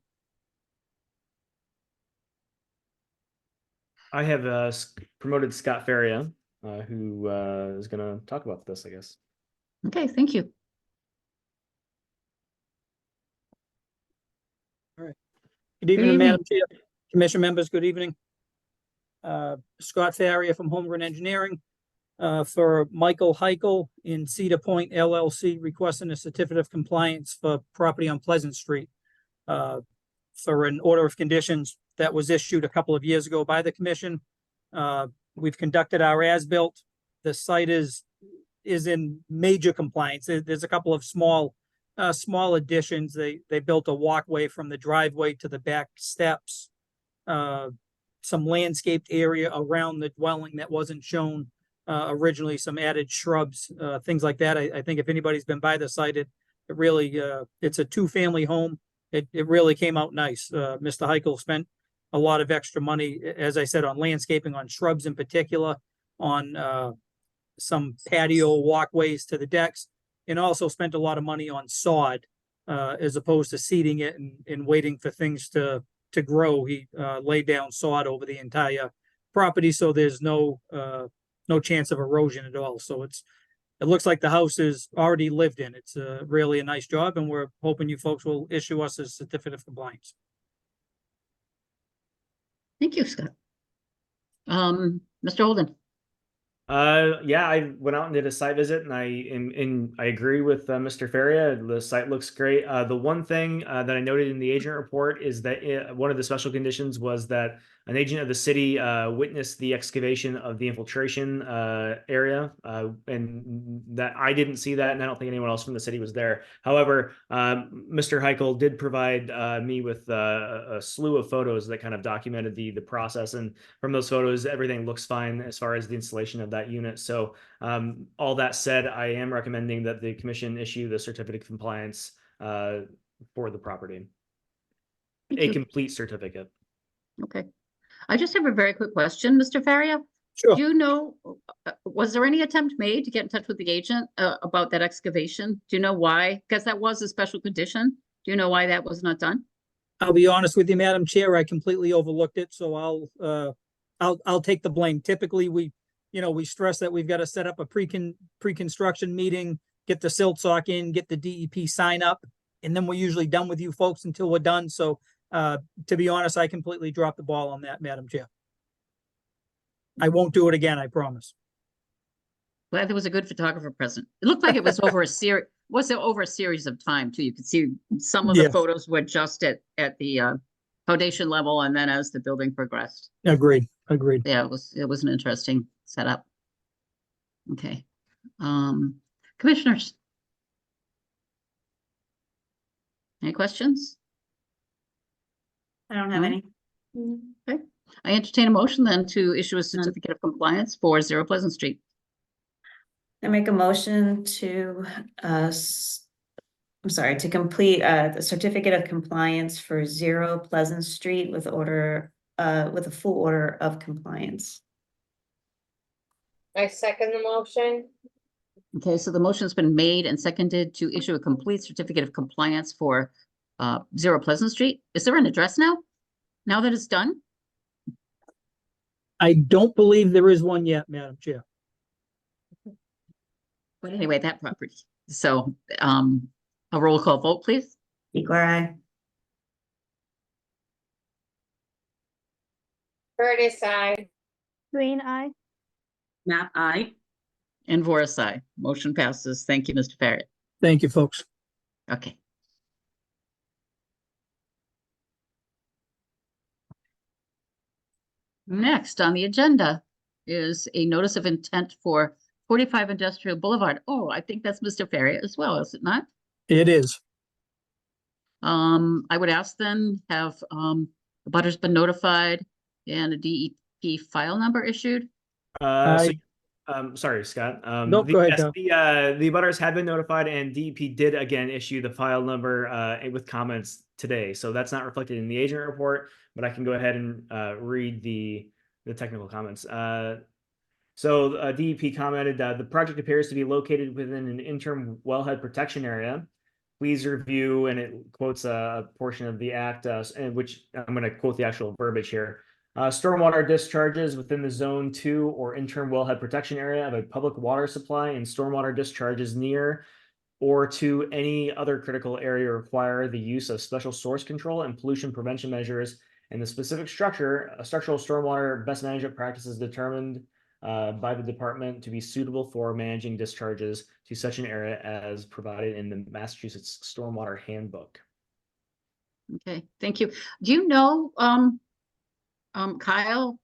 I have promoted Scott Faria, who is going to talk about this, I guess. Okay, thank you. Good evening, evening. Madam Chair, Commission members, good evening. Scott Faria from Holmgren Engineering, for Michael Heichel in Cedar Point LLC requesting a certificate of compliance for property on Pleasant Street, for an order of conditions that was issued a couple of years ago by the commission. We've conducted our as-built. The site is in major compliance. There's a couple of small additions. They built a walkway from the driveway to the back steps. Some landscaped area around the dwelling that wasn't shown originally, some added shrubs, things like that. I think if anybody's been by the site, it really, it's a 2-family home. It really came out nice. Mr. Heichel spent a lot of extra money, as I said, on landscaping, on shrubs in particular, on some patio walkways to the decks, and also spent a lot of money on sod, as opposed to seeding it and waiting for things to grow. He laid down sod over the entire property, so there's no chance of erosion at all. So it looks like the house is already lived in. It's really a nice job, and we're hoping you folks will issue us a certificate of compliance. Thank you, Scott. Mr. Holden. Yeah, I went out and did a site visit, and I agree with Mr. Faria. The site looks great. The one thing that I noted in the agent report is that one of the special conditions was that an agent of the city witnessed the excavation of the infiltration area, and that I didn't see that, and I don't think anyone else from the city was there. However, Mr. Heichel did provide me with a slew of photos that kind of documented the process, and from those photos, everything looks fine as far as the installation of that unit. So all that said, I am recommending that the commission issue the certificate of compliance for the property. Thank A you. complete certificate. Okay. I just have a very quick question, Mr. Faria. Sure. Do you know, was there any attempt made to get in touch with the agent about that excavation? Do you know why? Because that was a special condition. Do you know why that was not done? I'll be honest with you, Madam Chair, I completely overlooked it, so I'll take the blame. Typically, we stress that we've got to set up a pre-construction meeting, get the silt sock in, get the DEP sign up, and then we're usually done with you folks until we're done. So to be honest, I completely dropped the ball on that, Madam Chair. I won't do it again, I promise. Glad there was a good photographer present. It looked like it was over a series. Was it over a series of time too? You could see some of the Yes. photos were just at the foundation level, and then as the building progressed. Agreed. Yeah, it was an interesting setup. Okay. Commissioners. Any questions? I don't have No? any. Okay. I entertain a motion then to issue a certificate of compliance for 0 Pleasant Street. I make a motion to, to complete the certificate of compliance for 0 Pleasant Street with a full order of compliance. I second the motion. Okay, so the motion's been made and seconded to issue a complete certificate of compliance for 0 Pleasant Street. Is there an address now that it's done? I don't believe there is one yet, Madam Chair. But anyway, that property. So a roll call vote, please. Equal eye. Curtis, I. Green eye. Map I. And Voris, aye. Motion passes. Thank you, Mr. Farrett. Thank you, folks. Okay. Next on the agenda is a notice of intent for 45 Industrial Boulevard. Oh, I think that's Mr. Farrier as well, is it not? It is. I would ask then, have the butters been notified and a DEP file number issued? Sorry, Scott. Nope, go ahead, Tom. The butters have been notified, and DEP did again issue the file number with comments today. So that's not reflected in the agent report, but I can go ahead and read the technical comments. So DEP commented that the project appears to be located within an interim wellhead protection area. please review, and it quotes a portion of the act, and which I'm going to quote the actual verbiage here. Stormwater discharges within the zone 2 or interim wellhead protection area of a public water supply and stormwater discharges near or to any other critical area require the use of special source control and pollution prevention measures and the specific structural stormwater best management practices determined by the department to be suitable for managing discharges to such an area as provided in the Massachusetts Stormwater Handbook. Okay, thank you. Do you know, Kyle,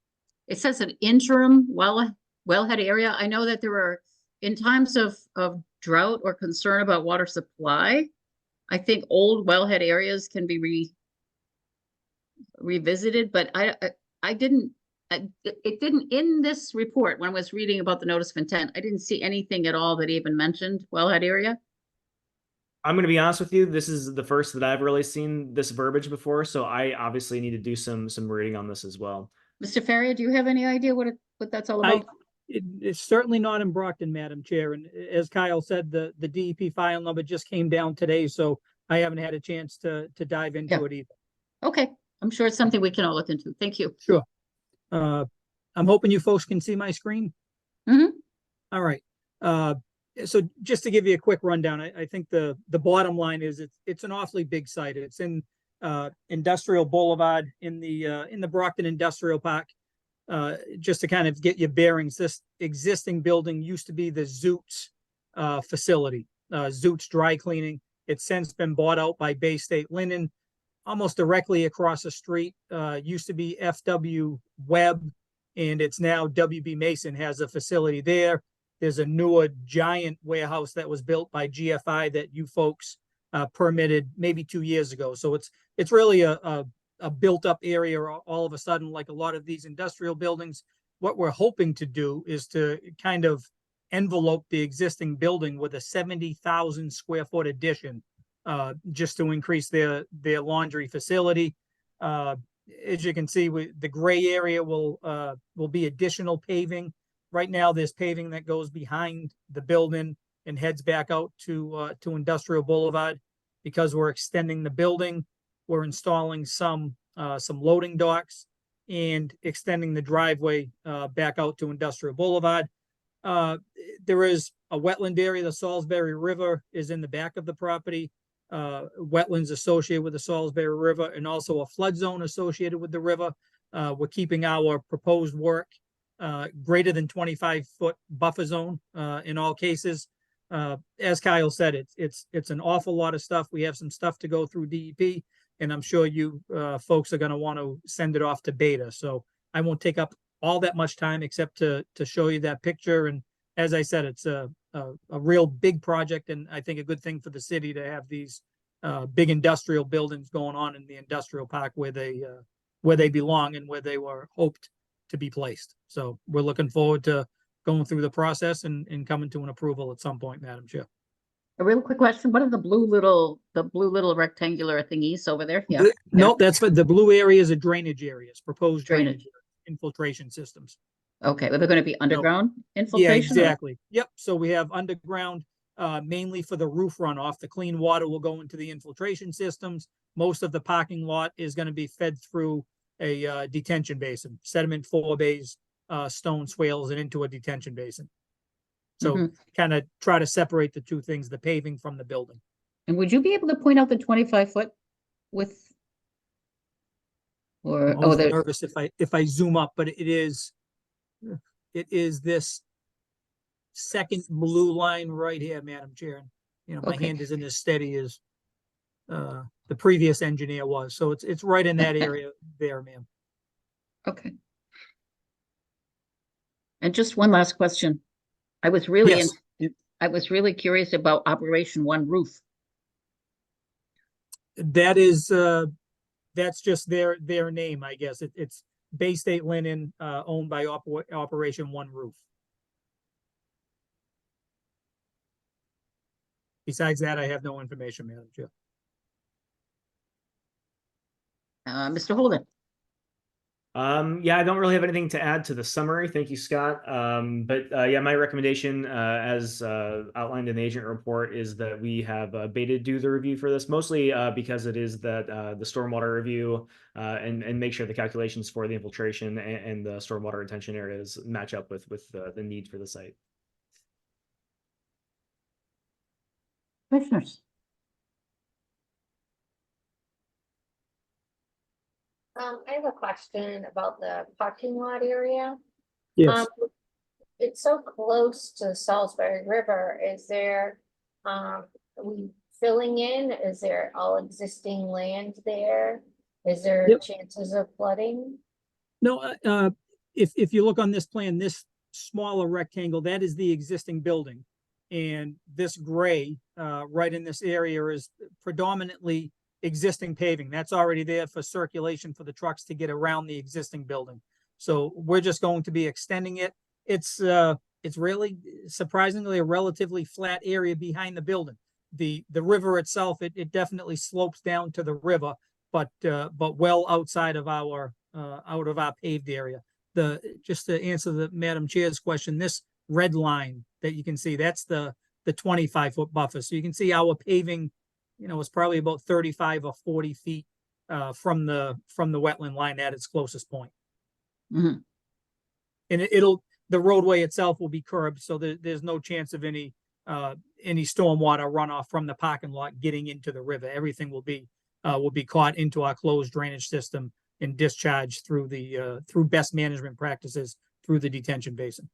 it says an interim wellhead area. I know that there are, in times of drought or concern about water supply, I think old wellhead areas can be revisited, but it didn't, in this report, when I was reading about the notice of intent, I didn't see anything at all that even mentioned wellhead area. I'm going to be honest with you. This is the first that I've really seen this verbiage before, so I obviously need to do some reading on this as well. Mr. Farrier, do you have any idea what that's all about? It's certainly not in Brockton, Madam Chair, and as Kyle said, the DEP file number just came down today, so I haven't had a chance to dive into it either. Okay, I'm sure it's something we can all look into. Thank you. Sure. I'm hoping you folks can see my screen. Mhm. All right. So just to give you a quick rundown, I think the bottom line is it's an awfully big site. It's in Industrial Boulevard in the Brockton Industrial Park. Just to kind of get your bearings, this existing building used to be the Zoots facility, Zoots Dry Cleaning. It's since been bought out by Bay State Linen. Almost directly across the street used to be FW Webb, and it's now WB Mason has a facility there. There's a newer giant warehouse that was built by GFI that you folks permitted maybe 2 years ago. So it's really a built up area all of a sudden, like a lot of these industrial buildings. What we're hoping to do is to kind of envelope the existing building with a 70,000 square foot addition, just to increase their laundry facility. As you can see, the gray area will be additional paving. Right now, there's paving that goes behind the building and heads back out to Industrial Boulevard. Because we're extending the building, we're installing some loading docks and extending the driveway back out to Industrial Boulevard. There is a wetland area. The Salisbury River is in the back of the property. Wetlands associated with the Salisbury River, and also a flood zone associated with the river. We're keeping our proposed work greater than 25-foot buffer zone in all cases. As Kyle said, it's an awful lot of stuff. We have some stuff to go through DEP, and I'm sure you folks are going to want to send it off to beta. So I won't take up all that much time except to show you that picture. And as I said, it's a real big project, and I think a good thing for the city to have these big industrial buildings going on in the industrial park where they belong and where they were hoped to be placed. So we're looking forward to going through the process and coming to an approval at some point, Madam Chair. A real quick question. What are the blue little rectangular thingies over there? Yeah. Nope, that's the blue areas are drainage areas, proposed drainage infiltration systems. Okay, well, they're going to be underground infiltration? Yeah, exactly. Yep. So we have underground mainly for the roof runoff. The clean water will go into the infiltration systems. Most of the parking lot is going to be fed through a detention basin, sediment forebays, stone swales, and into a detention basin. So kind of try to separate the two things, the paving from the building. And would you be able to point out the 25-foot with? Or I'm always nervous if I zoom up, but it is this second blue line right here, Madam Chair. And, my hand isn't as steady as the previous engineer was. So it's right in that area there, ma'am. Okay. And just one last question. I was really curious about Operation One Roof. That is that's just their name, I guess. It's Bay State Linen, owned by Operation One Roof. Besides that, I have no information, Madam Chair. Mr. Holden. Yeah, I don't really have anything to add to the summary. Thank you, Scott. Yeah, my recommendation, as outlined in the agent report, is that we have Beta do the review for this, mostly because it is that the stormwater review and make sure the calculations for the infiltration and the stormwater retention areas match up with the need for the site. Commissioners? I have a question about the parking lot area. Yes. It's so close to the Salisbury River. Is there, are we filling in? Is there all existing land there? Is there Yep. chances of flooding? No, if you look on this plan, this smaller rectangle, that is the existing building. And this gray, right in this area is predominantly existing paving. That's already there for circulation for the trucks to get around the existing building. So we're just going to be extending it. It's really surprisingly a relatively flat area behind the building. The river itself, it definitely slopes down to the river, but well outside of our paved area. Just to answer the Madam Chair's question, this red line that you can see, that's the 25-foot buffer. So you can see our paving, is probably about 35 or 40 feet from the wetland line at its closest point. Mhm. And the roadway itself will be curbed, so there's no chance of any stormwater runoff from the parking lot getting into the river. Everything will be caught into our closed drainage system and discharged through best management practices through the detention basin.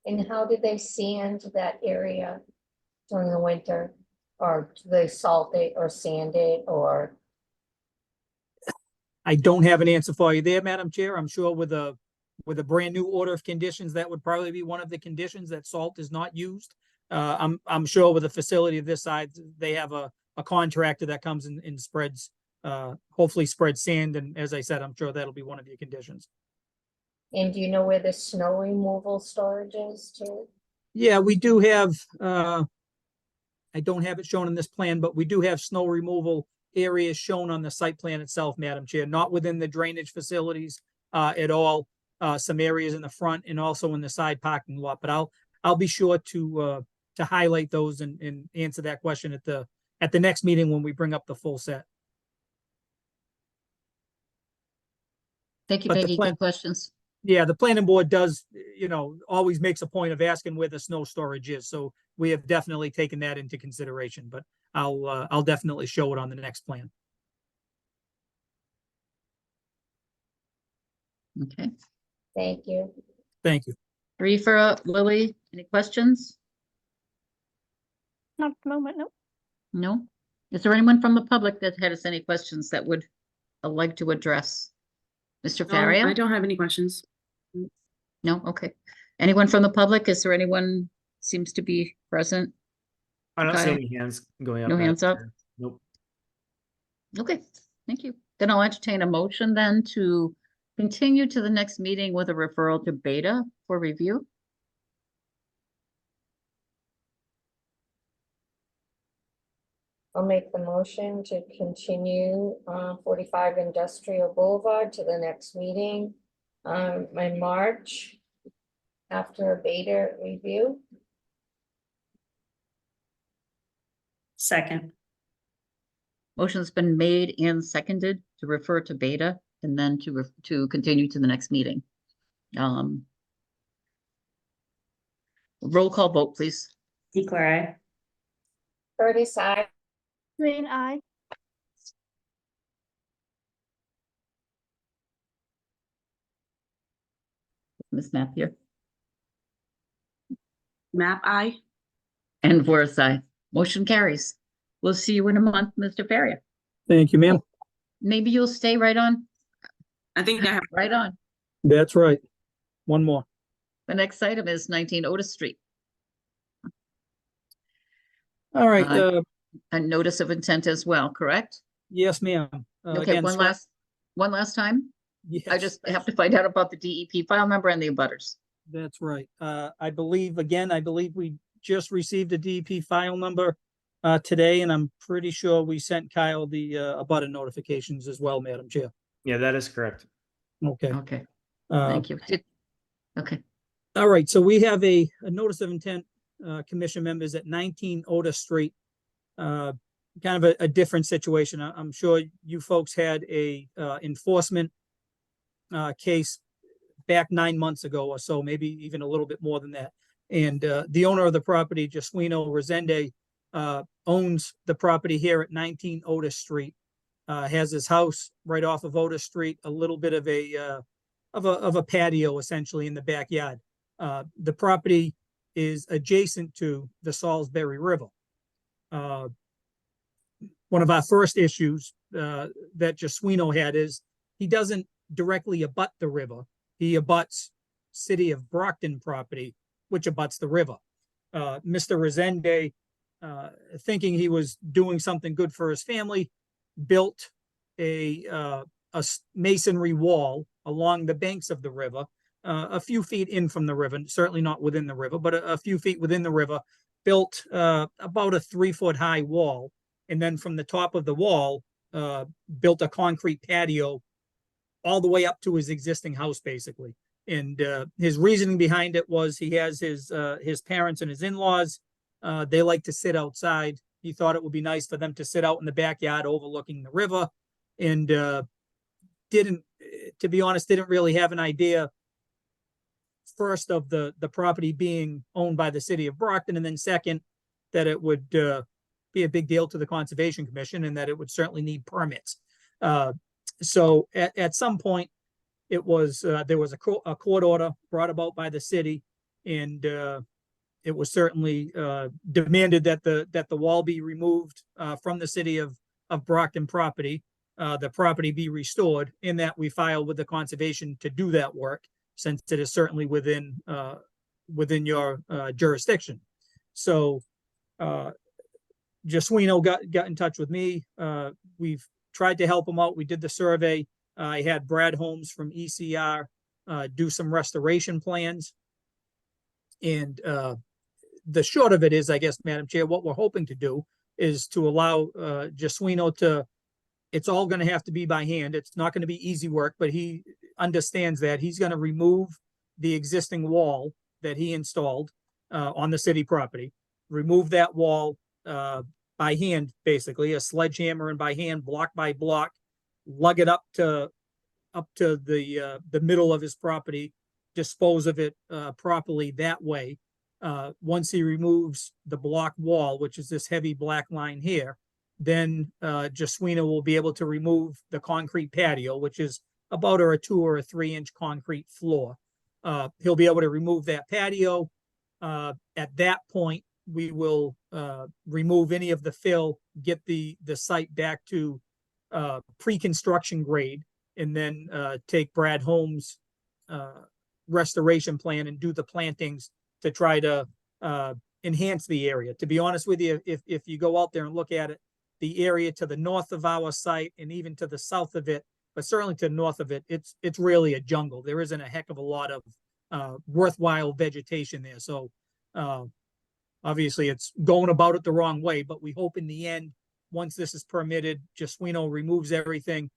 And how do they sand that area during the winter? Or do they salt it or sand it or? I don't have an answer for you there, Madam Chair. I'm sure with a brand new order of conditions, that would probably be one of the conditions, that salt is not used. I'm sure with a facility of this size, they have a contractor that comes and spreads, hopefully spreads sand. And as I said, I'm sure that'll be one of your conditions. And do you know where the snow removal storage is too? Yeah, we do have, I don't have it shown in this plan, but we do have snow removal areas shown on the site plan itself, Madam Chair, not within the drainage facilities at all. Some areas in the front and also in the side parking lot, but I'll be sure to highlight those and answer that question at the next meeting when we bring up the full set. Thank you, But the Peggy. plan- Good questions. Yeah, the planning board does, always makes a point of asking where the snow storage is. So we have definitely taken that into consideration, but I'll definitely show it on the next plan. Okay. Thank you. Thank you. Tarifa, Lily, any questions? Not at the moment, no. No? Is there anyone from the public that has any questions that would like to address? Mr. No, I Faria? don't have any questions. No? Okay. Anyone from the public? Is there anyone seems to be present? I don't see Kyle? any hands going up. No Madam hands up? Chair. Nope. Okay, thank you. Then I'll entertain a motion then to continue to the next meeting with a referral to Beta for review. I'll make the motion to continue 45 Industrial Boulevard to the next meeting in March after a beta review. Second. Motion's been made and seconded to refer to Beta and then to continue to the next meeting. Roll call vote, please. Declare. Curtis, I. Green eye. Ms. Napier Map I. and Forsyth. Motion carries. We'll see you in a month, Mr. Faria. Thank you, ma'am. Maybe you'll stay right on, I think I have. right on. That's right. One more. The next item is 19 Otis Street. All right. A notice of intent as well, correct? Yes, ma'am. Okay, Again, one last time. I yes, just have to find out about the DEP file number and the abutters. that's right. I believe we just received a DEP file number today, and I'm pretty sure we sent Kyle the abutter notifications as well, Madam Chair. Yeah, that is correct. Okay. Okay, Uh, thank you. Okay, All right, so we have a notice of intent, commission members at 19 Otis Street. Kind of a different situation. I'm sure you folks had a enforcement case back 9 months ago or so, maybe even a little bit more than that. And the owner of the property, Jaswino Resende, owns the property here at 19 Otis Street. Has his house right off of Otis Street, a little bit of a patio essentially in the backyard. The property is adjacent to the Salisbury River. One of our first issues that Jaswino had is he doesn't directly abut the river. He abuts city of Brockton property, which abuts the river. Mr. Resende, thinking he was doing something good for his family, built a masonry wall along the banks of the river, a few feet in from the river, certainly not within the river, but a few feet within the river, built about a 3-foot high wall. And then from the top of the wall, built a concrete patio all the way up to his existing house, basically. And his reasoning behind it was he has his parents and his in-laws. They like to sit outside. He thought it would be nice for them to sit out in the backyard overlooking the river, and didn't, to be honest, didn't really have an idea first of the property being owned by the city of Brockton, and then second, that it would be a big deal to the Conservation Commission and that it would certainly need permits. So at some point, it was there was a court order brought about by the city, and it was certainly demanded that the wall be removed from the city of Brockton property, the property be restored, in that we filed with the conservation to do that work, since it is certainly within your jurisdiction. So Jaswino got in touch with me. We've tried to help him out. We did the survey. I had Brad Holmes from ECR do some restoration plans. And the short of it is, I guess, Madam Chair, what we're hoping to do is to allow Jaswino to, it's all going to have to be by hand. It's not going to be easy work, but he understands that. He's going to remove the existing wall that he installed on the city property, remove that wall by hand, basically, a sledgehammer, and by hand, block by block, lug it up to the middle of his property, dispose of it properly that way. Once he removes the block wall, which is this heavy black line here, then Jaswino will be able to remove the concrete patio, which is about a 2 or 3 inch concrete floor. He'll be able to remove that patio. At that point, we will remove any of the fill, get the site back to pre-construction grade, and then take Brad Holmes' restoration plan and do the plantings to try to enhance the area. To be honest with you, if you go out there and look at it, the area to the north of our site and even to the south of it, but certainly to the north of it, it's really a jungle. There isn't a heck of a lot of worthwhile vegetation there. So obviously it's going about it the wrong way, but we hope in the end, once this is permitted, Jaswino removes everything,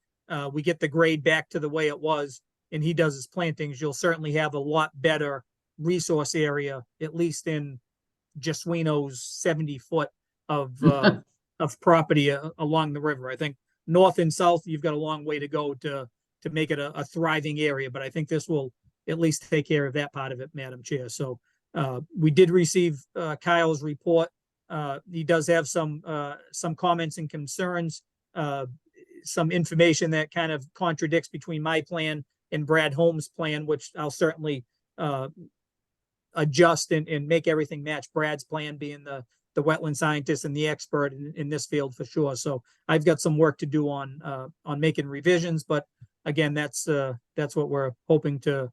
we get the grade back to the way it was, and he does his plantings, you'll certainly have a lot better resource area, at least in Jaswino's 70-foot of property along the river. I think north and south, you've got a long way to go to make it a thriving area, but I think this will at least take care of that part of it, Madam Chair. So we did receive Kyle's report. He does have some comments and concerns, some information that kind of contradicts between my plan and Brad Holmes' plan, which I'll certainly adjust and make everything match Brad's plan, being the wetland scientist and the expert in this field for sure. So I've got some work to do on making revisions, but again, that's what we're hoping to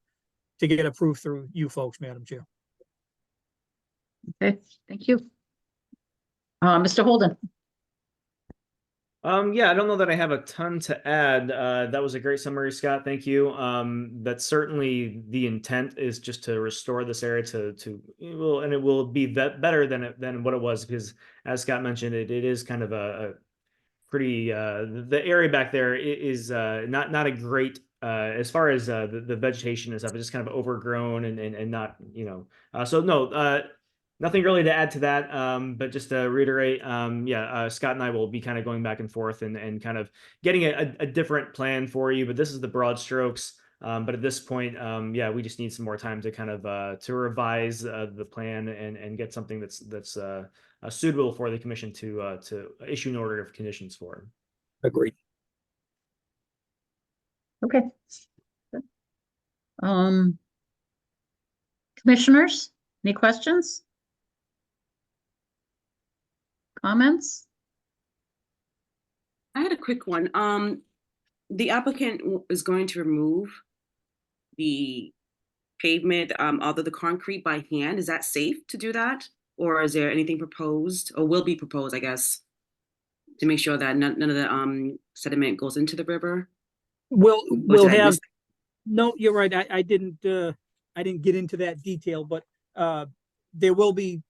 get approved through you folks, Madam Chair. Okay, thank you. Mr. Holden. Yeah, I don't know that I have a ton to add. That was a great summary, Scott. Thank you. That's certainly the intent, is just to restore this area and it will be better than what it was, because as Scott mentioned, it is kind of a pretty the area back there is not a great as far as the vegetation and stuff, it's just kind of overgrown and not, so no, nothing really to add to that. But just to reiterate, Scott and I will be kind of going back and forth and kind of getting a different plan for you. But this is the broad strokes. But at this point, we just need some more time to kind of to revise the plan and get something that's suitable for the commission to issue an order of conditions for. Agreed. Okay. Commissioners, any questions? Comments? I had a quick one. The applicant is going to remove the pavement, although the concrete by hand. Is that safe to do that? Or is there anything proposed or will be proposed, I guess, to make sure that none of the sediment goes into the river? We'll did I have, miss no, you're right. I didn't get into that detail, but there will be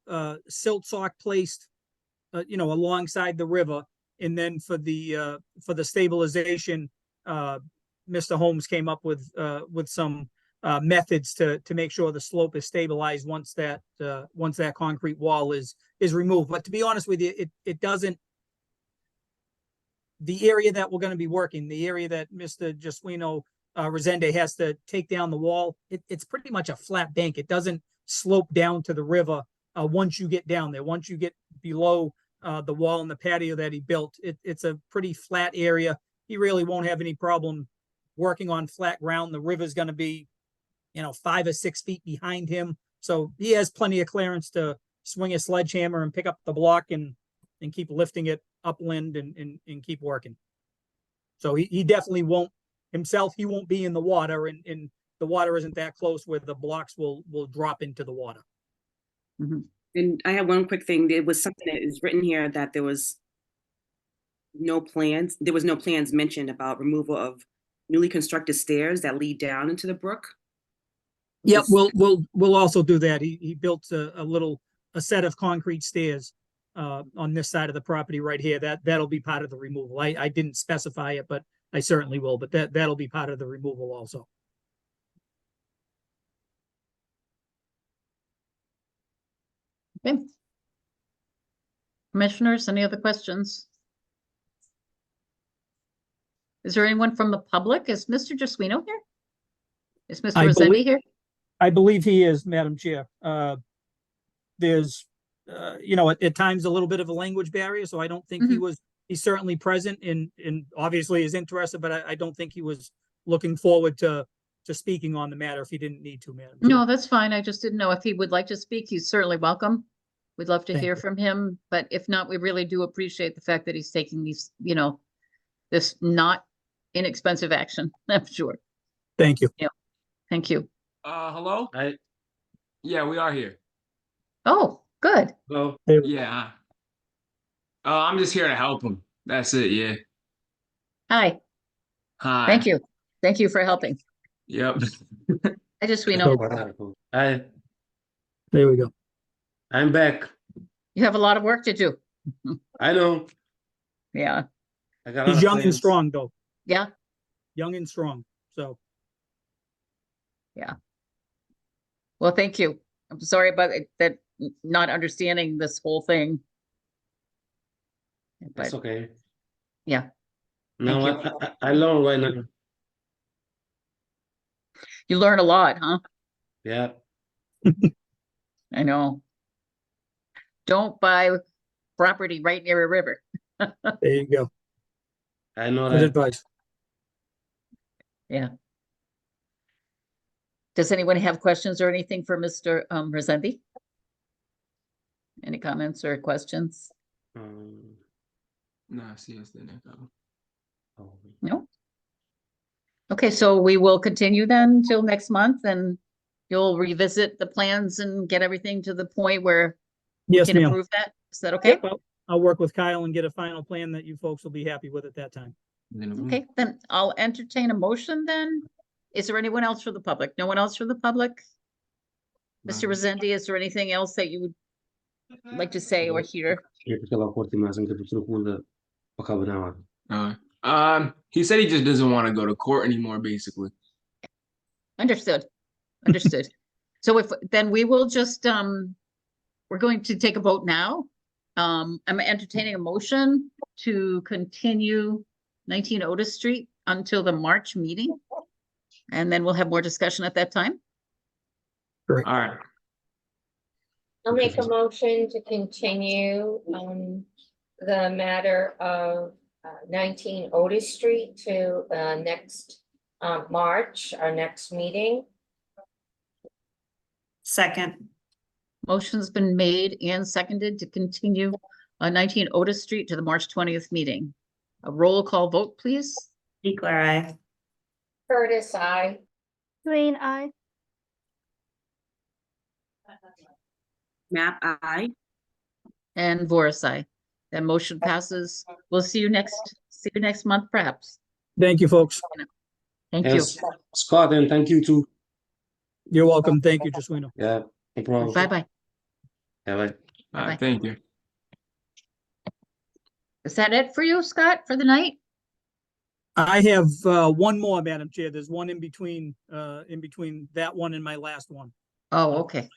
silt sock placed, alongside the river. And then for the stabilization, Mr. Holmes came up with some methods to make sure the slope is stabilized once that concrete wall is removed. But to be honest with you, it doesn't. The area that we're going to be working, the area that Mr. Jesuino Resende has to take down the wall, it's pretty much a flat bank. It doesn't slope down to the river once you get down there. Once you get below the wall and the patio that he built, it's a pretty flat area. He really won't have any problem working on flat ground. The river's going to be, 5 or 6 feet behind him. So he has plenty of clearance to swing a sledgehammer and pick up the block and keep lifting it upland and keep working. So he definitely won't himself. He won't be in the water, and the water isn't that close where the blocks will drop into the water. Mm-hmm. And I have one quick thing. There was something that is written here that there was no plans. There was no plans mentioned about removal of newly constructed stairs that lead down into the brook. Yep, we'll also do that. He built a set of concrete stairs on this side of the property right here. That'll be part of the removal. I didn't specify it, but I certainly will. But that'll be part of the removal also. Okay. Commissioners, any other questions? Is there anyone from the public? Is Mr. Jesuino here? Is Mr. Resende here? I believe he is, Madam Chair. There's, at times a little bit of a language barrier, so I don't think he's certainly present and obviously is interested, but I don't think he was looking forward to speaking on the matter if he didn't need to, Madam Chair. No, that's fine. I just didn't know if he would like to speak. He's certainly welcome. We'd love to hear from him, but if not, we really do appreciate the fact that he's taking these, this not inexpensive action. I'm sure. Thank you. Yeah. Thank you. Hello? Yeah, we are here. Oh, good. Hello? Hey. Yeah. I'm just here to help him. That's it, yeah. Hi. Hi. Thank you. Thank you for helping. Yep. I just, Hi, There we go. I'm back. you have a lot of work to do. I know. Yeah. I got He's young and strong, though. Yeah. Young and strong. So. Yeah. Well, thank you. I'm sorry about that, not understanding this whole thing. But That's okay. yeah. No, I learned right now. You learn a lot, huh? Yeah. I know. Don't buy property right near a river. There you go. I know Good that. advice. Yeah. Does anyone have questions or anything for Mr. Resende? Any comments or questions? No, see us then. No? Okay, so we will continue then till next month and you'll revisit the plans and get everything to the point where we Yes, can ma'am. approve that? Is that okay? Well, I'll work with Kyle and get a final plan that you folks will be happy with at that time. Okay, then I'll entertain a motion then. Is there anyone else for the public? No one else for the public? Mr. Resende, is there anything else that you would like to say or hear? All right. He said he just doesn't want to go to court anymore, basically. Understood. Understood. So if, then we will just, we're going to take a vote now. I'm entertaining a motion to continue 19 Otis Street until the March meeting. And then we'll have more discussion at that time. All right. I'll make a motion to continue, the matter of 19 Otis Street to next March, our next meeting. Second, Motion's been made and seconded to continue 19 Otis Street to the March 20th meeting. A roll call vote, please. Declare aye. Curtis, I. Green eye. Map I. And Voris, aye. That motion passes. We'll see you next month, perhaps. Thank you, folks. Thank you. Yes, Scott, and thank you too. You're welcome. Thank you, Juswino. Yeah, no problem. Bye-bye. Yeah, bye. Bye-bye. Thank you. Is that it for you, Scott, for the night? I have one more, Madam Chair. There's one in between that one and my last one. Oh, okay.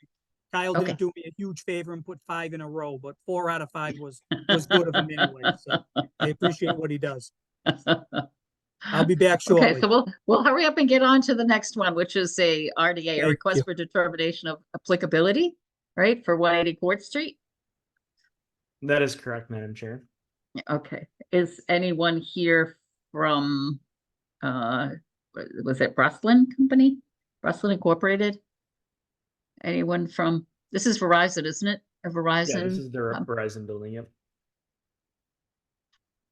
Kyle Okay. didn't do me a huge favor and put 5 in a row, but 4 out of 5 was good of him anyway. So I appreciate what he does. I'll be back shortly. Okay, so we'll hurry up and get on to the next one, which is a RDA, a Thank request you. for determination of applicability, right, for 180 Court Street. That is correct, Madam Chair. Okay, is anyone here from, was it Breslin Company? Breslin Incorporated? Anyone from, this is Verizon, isn't it? A Yeah, Verizon? this is their Verizon building, yep.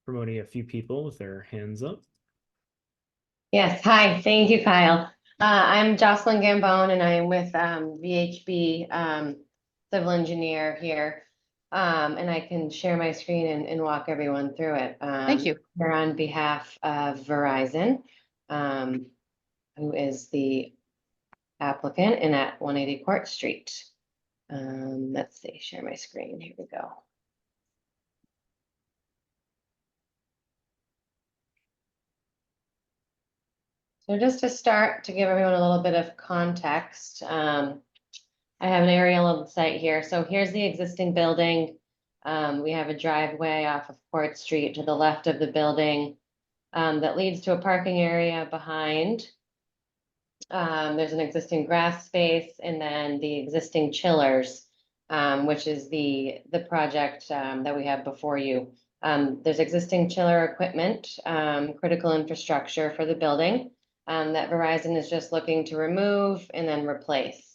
Promoting a few people with their hands up. Yes, hi, thank you, Kyle. I'm Jocelyn Gambone and I am with VHB civil engineer here. And I can share my screen and walk everyone through it. Thank you. We're on behalf of Verizon, who is the applicant and at 180 Court Street. Let's see, share my screen, here we go. So just to start, to give everyone a little bit of context, I have an aerial of the site here. So here's the existing building. We have a driveway off of Court Street to the left of the building that leads to a parking area behind. There's an existing grass space and then the existing chillers, which is the project that we have before you. There's existing chiller equipment, critical infrastructure for the building. That Verizon is just looking to remove and then replace.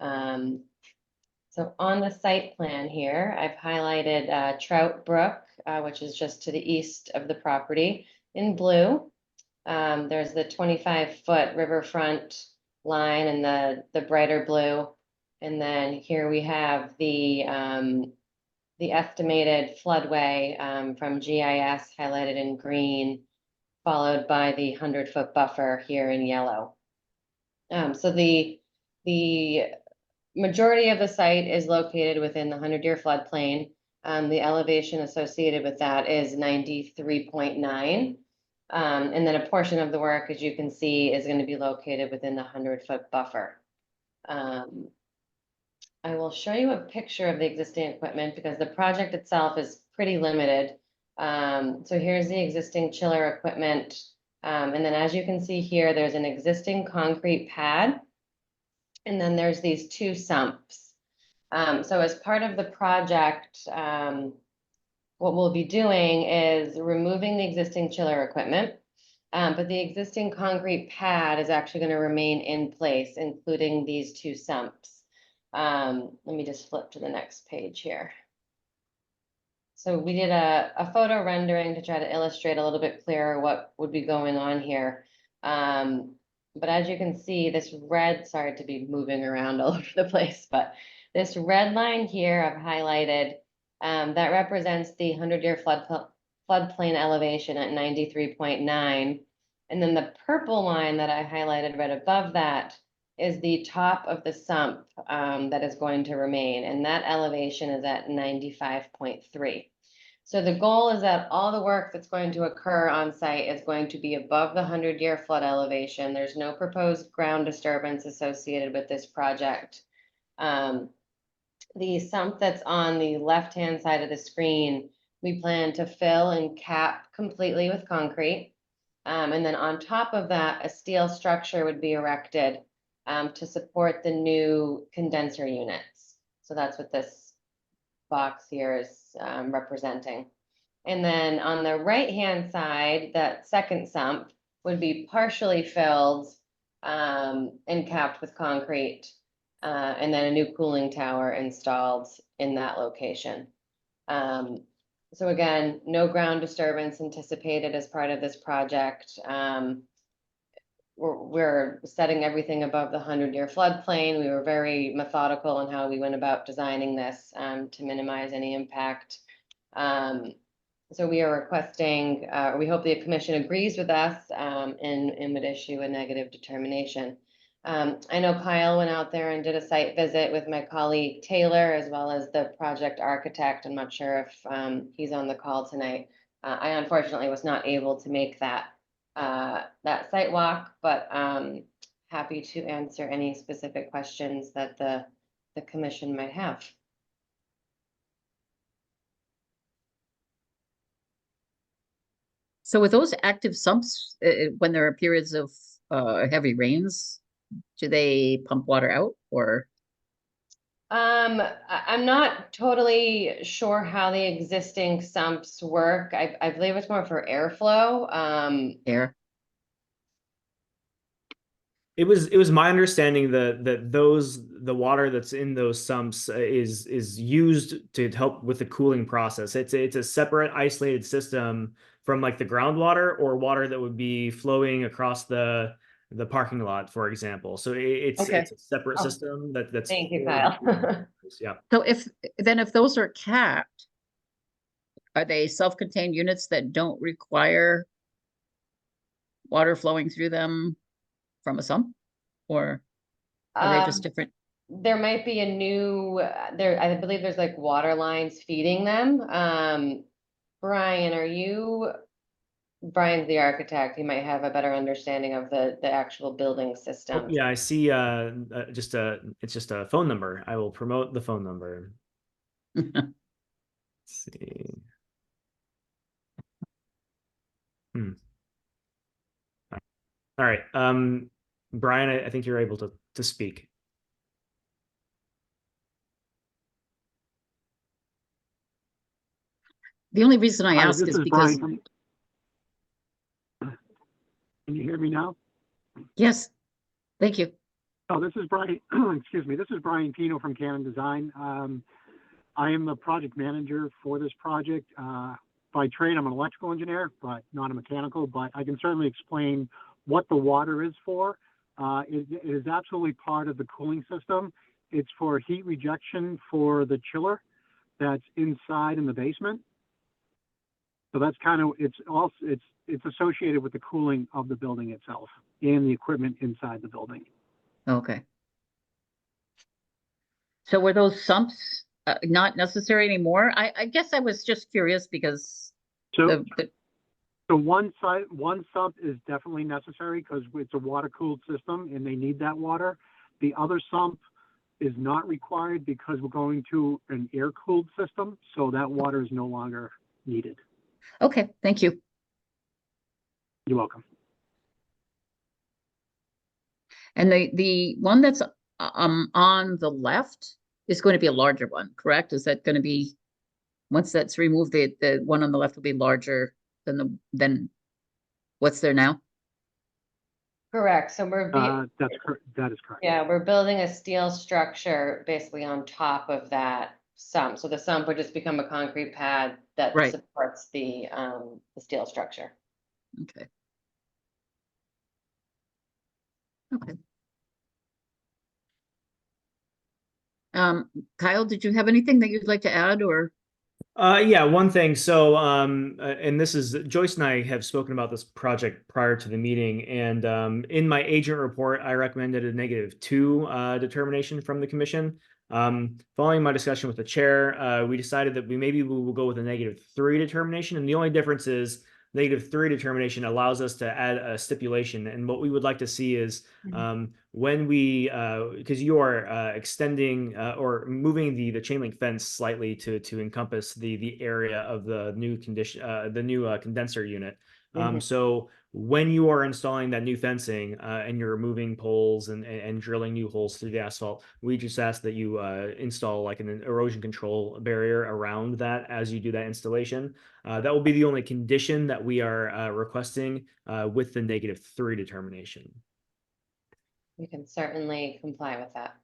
So on the site plan here, I've highlighted Trout Brook, which is just to the east of the property in blue. There's the 25-foot riverfront line in the brighter blue. And then here we have the estimated floodway from GIS highlighted in green, followed by the 100-foot buffer here in yellow. So the majority of the site is located within the 100-year floodplain. The elevation associated with that is 93.9. And then a portion of the work, as you can see, is going to be located within the 100-foot buffer. I will show you a picture of the existing equipment because the project itself is pretty limited. So here's the existing chiller equipment. And then as you can see here, there's an existing concrete pad. And then there's these 2 sumps. So as part of the project, what we'll be doing is removing the existing chiller equipment. But the existing concrete pad is actually going to remain in place, including these 2 sumps. Let me just flip to the next page here. So we did a photo rendering to try to illustrate a little bit clearer what would be going on here. But as you can see, this red, sorry to be moving around all over the place, but this red line here I've highlighted, that represents the 100-year floodplain elevation at 93.9. And then the purple line that I highlighted right above that is the top of the sump that is going to remain. And that elevation is at 95.3. So the goal is that all the work that's going to occur on site is going to be above the 100-year flood elevation. There's no proposed ground disturbance associated with this project. The sump that's on the left-hand side of the screen, we plan to fill and cap completely with concrete. And then on top of that, a steel structure would be erected to support the new condenser units. So that's what this box here is representing. And then on the right-hand side, that second sump would be partially filled and capped with concrete. And then a new cooling tower installed in that location. So again, no ground disturbance anticipated as part of this project. We're setting everything above the 100-year floodplain. We were very methodical in how we went about designing this to minimize any impact. So we are requesting, we hope the commission agrees with us and would issue a negative determination. I know Kyle went out there and did a site visit with my colleague Taylor, as well as the project architect. I'm not sure if he's on the call tonight. I unfortunately was not able to make that site walk, but happy to answer any specific questions that the commission might have. So with those active sumps, when there are periods of heavy rains, do they pump water out or? I'm not totally sure how the existing sumps work. I believe it's more for airflow. Air. It was my understanding that the water that's in those sumps is used to help with the cooling process. It's a separate isolated system from like the groundwater or water that would be flowing across the parking lot, for example. So it's Okay. it's a separate Oh, system that's thank you, for Kyle. yeah. So if those are capped, are they self-contained units that don't require water flowing through them from a sump, or are they just different? There might be a new I believe there's like water lines feeding them. Brian, Brian's the architect. He might have a better understanding of the actual building system. Oh, yeah, I see. It's just a phone number. I will promote the phone number. Let's see. All right. Brian, I think you're able to speak. The only reason I Hi, ask this is is because, Brian from. Can you hear me now? yes, thank you. Oh, this is Brian. Excuse me. This is Brian Pino from Canon Design. I am the project manager for this project. By trade, I'm an electrical engineer, but not a mechanical. But I can certainly explain what the water is for. It is absolutely part of the cooling system. It's for heat rejection for the chiller that's inside in the basement. So that's kind of, it's associated with the cooling of the building itself and the equipment inside the building. Okay. So were those sumps not necessary anymore? I guess I was just curious because So one sump is definitely necessary because it's a water-cooled system and they need that water. The other sump is not required because we're going to an air-cooled system, so that water is no longer needed. Okay, thank you. You're welcome. And the one that's on the left is going to be a larger one, correct? Is that going to be, once that's removed, the one on the left will be larger than what's there now? Correct. So That is correct. yeah, we're building a steel structure basically on top of that sump. So the sump would just become a concrete pad that Right. supports the steel structure. Okay. Okay. Kyle, did you have anything that you'd like to add, or? Yeah, one thing. So, and this is Joyce and I have spoken about this project prior to the meeting, and in my agent report, I recommended a -2 determination from the commission. Following my discussion with the chair, we decided that we will go with a -3 determination. And the only difference is -3 determination allows us to add a stipulation. And what we would like to see is when we, because you are extending or moving the chain link fence slightly to encompass the area of the new condenser unit. So when you are installing that new fencing and you're removing poles and drilling new holes through the asphalt, we just ask that you install like an erosion control barrier around that as you do that installation. That will be the only condition that we are requesting with the -3 determination. We can certainly comply with that.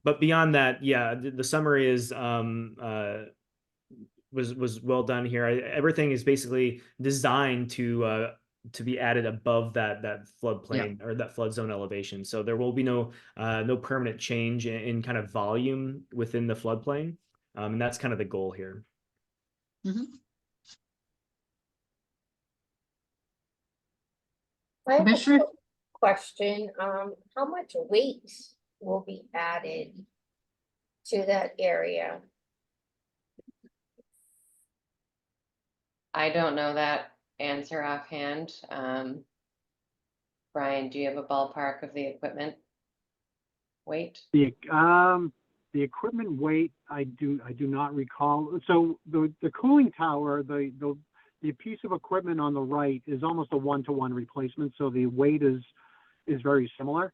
But beyond that, yeah, the summary is was well done here. Everything is basically designed to be added above that floodplain or that flood zone elevation. So there will be no permanent change in kind of volume within the floodplain, and that's kind of the goal here. I have a Commissioner? question, how much weight will be added to that area? I don't know that answer offhand. Brian, do you have a ballpark of the equipment weight? The equipment weight, I do not recall. So the cooling tower, the piece of equipment on the right is almost a 1-to-1 replacement. So the weight is very similar.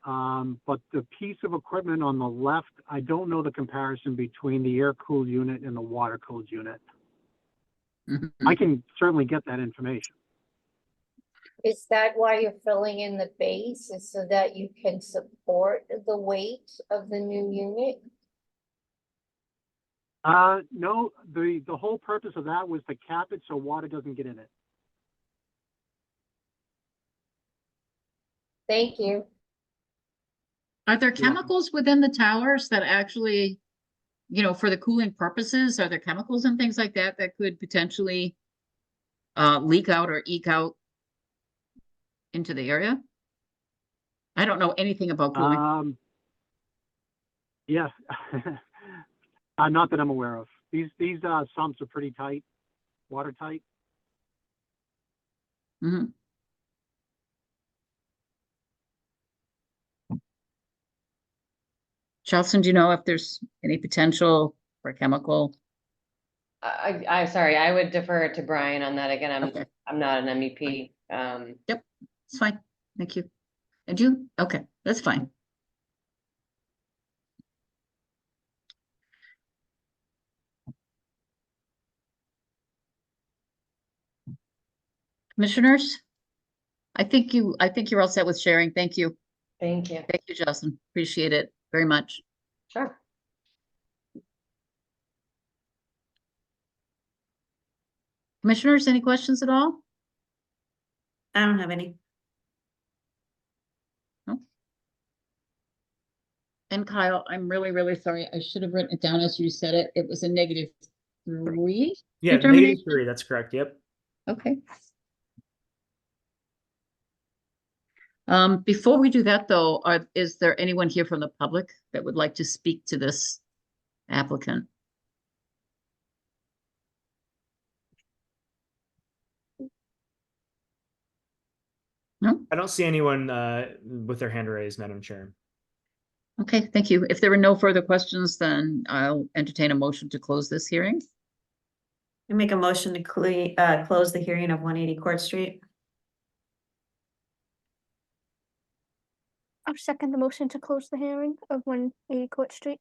But the piece of equipment on the left, I don't know the comparison between the air-cooled unit and the water-cooled unit. I can certainly get that information. Is that why you're filling in the base, is so that you can support the weight of the new unit? No, the whole purpose of that was to cap it so water doesn't get in it. Thank you. Are there chemicals within the towers that actually, for the cooling purposes, are there chemicals and things like that that could potentially leak out or eke out into the area? I don't know anything about cooling. Yes. Not that I'm aware of. These sumps are pretty tight, watertight. Chelsea, do you know if there's any potential for chemical? I'm sorry, I would defer to Brian on that. Again, Okay. I'm not an MEP. Yep, it's fine. Thank you. And you? Okay, that's fine. Commissioners? I think you're all set with sharing. Thank you. Thank you. Thank you, Justin. Appreciate it very much. Sure. Commissioners, any questions at all? I don't have any. No. And Kyle, I'm really, really sorry. I should have written it down as you said it. It was a -3. Yeah, determination? -3. That's correct. Yep. Okay. Before we do that, though, is there anyone here from the public that would like to speak to this applicant? No? I don't see anyone with their hand raised, Madam Chair. Okay, thank you. If there are no further questions, then I'll entertain a motion to close this hearing. I make a motion to close the hearing of 180 Court Street. I'll second the motion to close the hearing of 180 Court Street.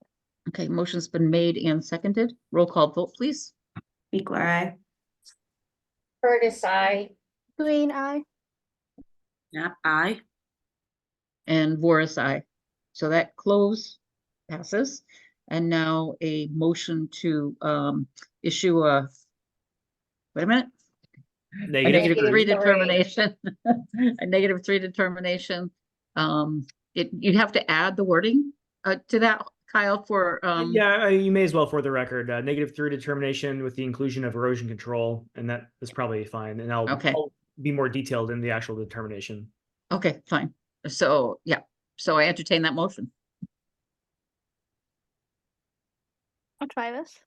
Okay, motion's been made and seconded. Roll call vote, please. Beekler, aye. Curtis, I. Green eye. Yep, aye. And Voris, aye. So that close passes. And now a motion to issue a, wait a minute. A -3 determination. A -3 determination. You'd have to add the wording to that, Kyle, for Yeah, you may as well for the record. -3 determination with the inclusion of erosion control, and that is probably fine. And I'll be more detailed in the actual determination. Okay, fine. So, yeah, so I entertain that motion. I'll try this.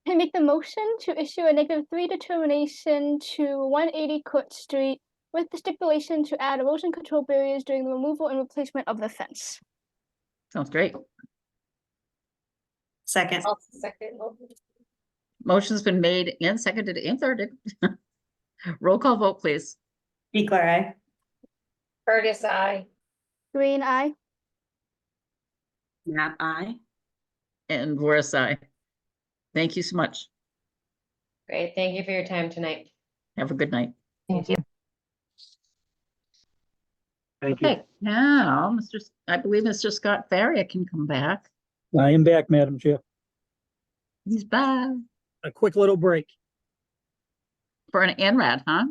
I make the motion to issue a -3 determination to 180 Court Street with the stipulation to add erosion control barriers during the removal and replacement of the fence. Sounds great. Second, I'll second. Motion's been made and seconded and thirded. Roll call vote, please. Beekler, aye. Curtis, I. Green eye. Nat, I. And Boris, aye. Thank you so much. Great, thank you for your time tonight. Have a good night. Thank you. Thank you. Okay, now, I believe Mr. Scott Faria can come back. I am back, Madam Chair. He's back A quick little break. for an ANRAD, huh?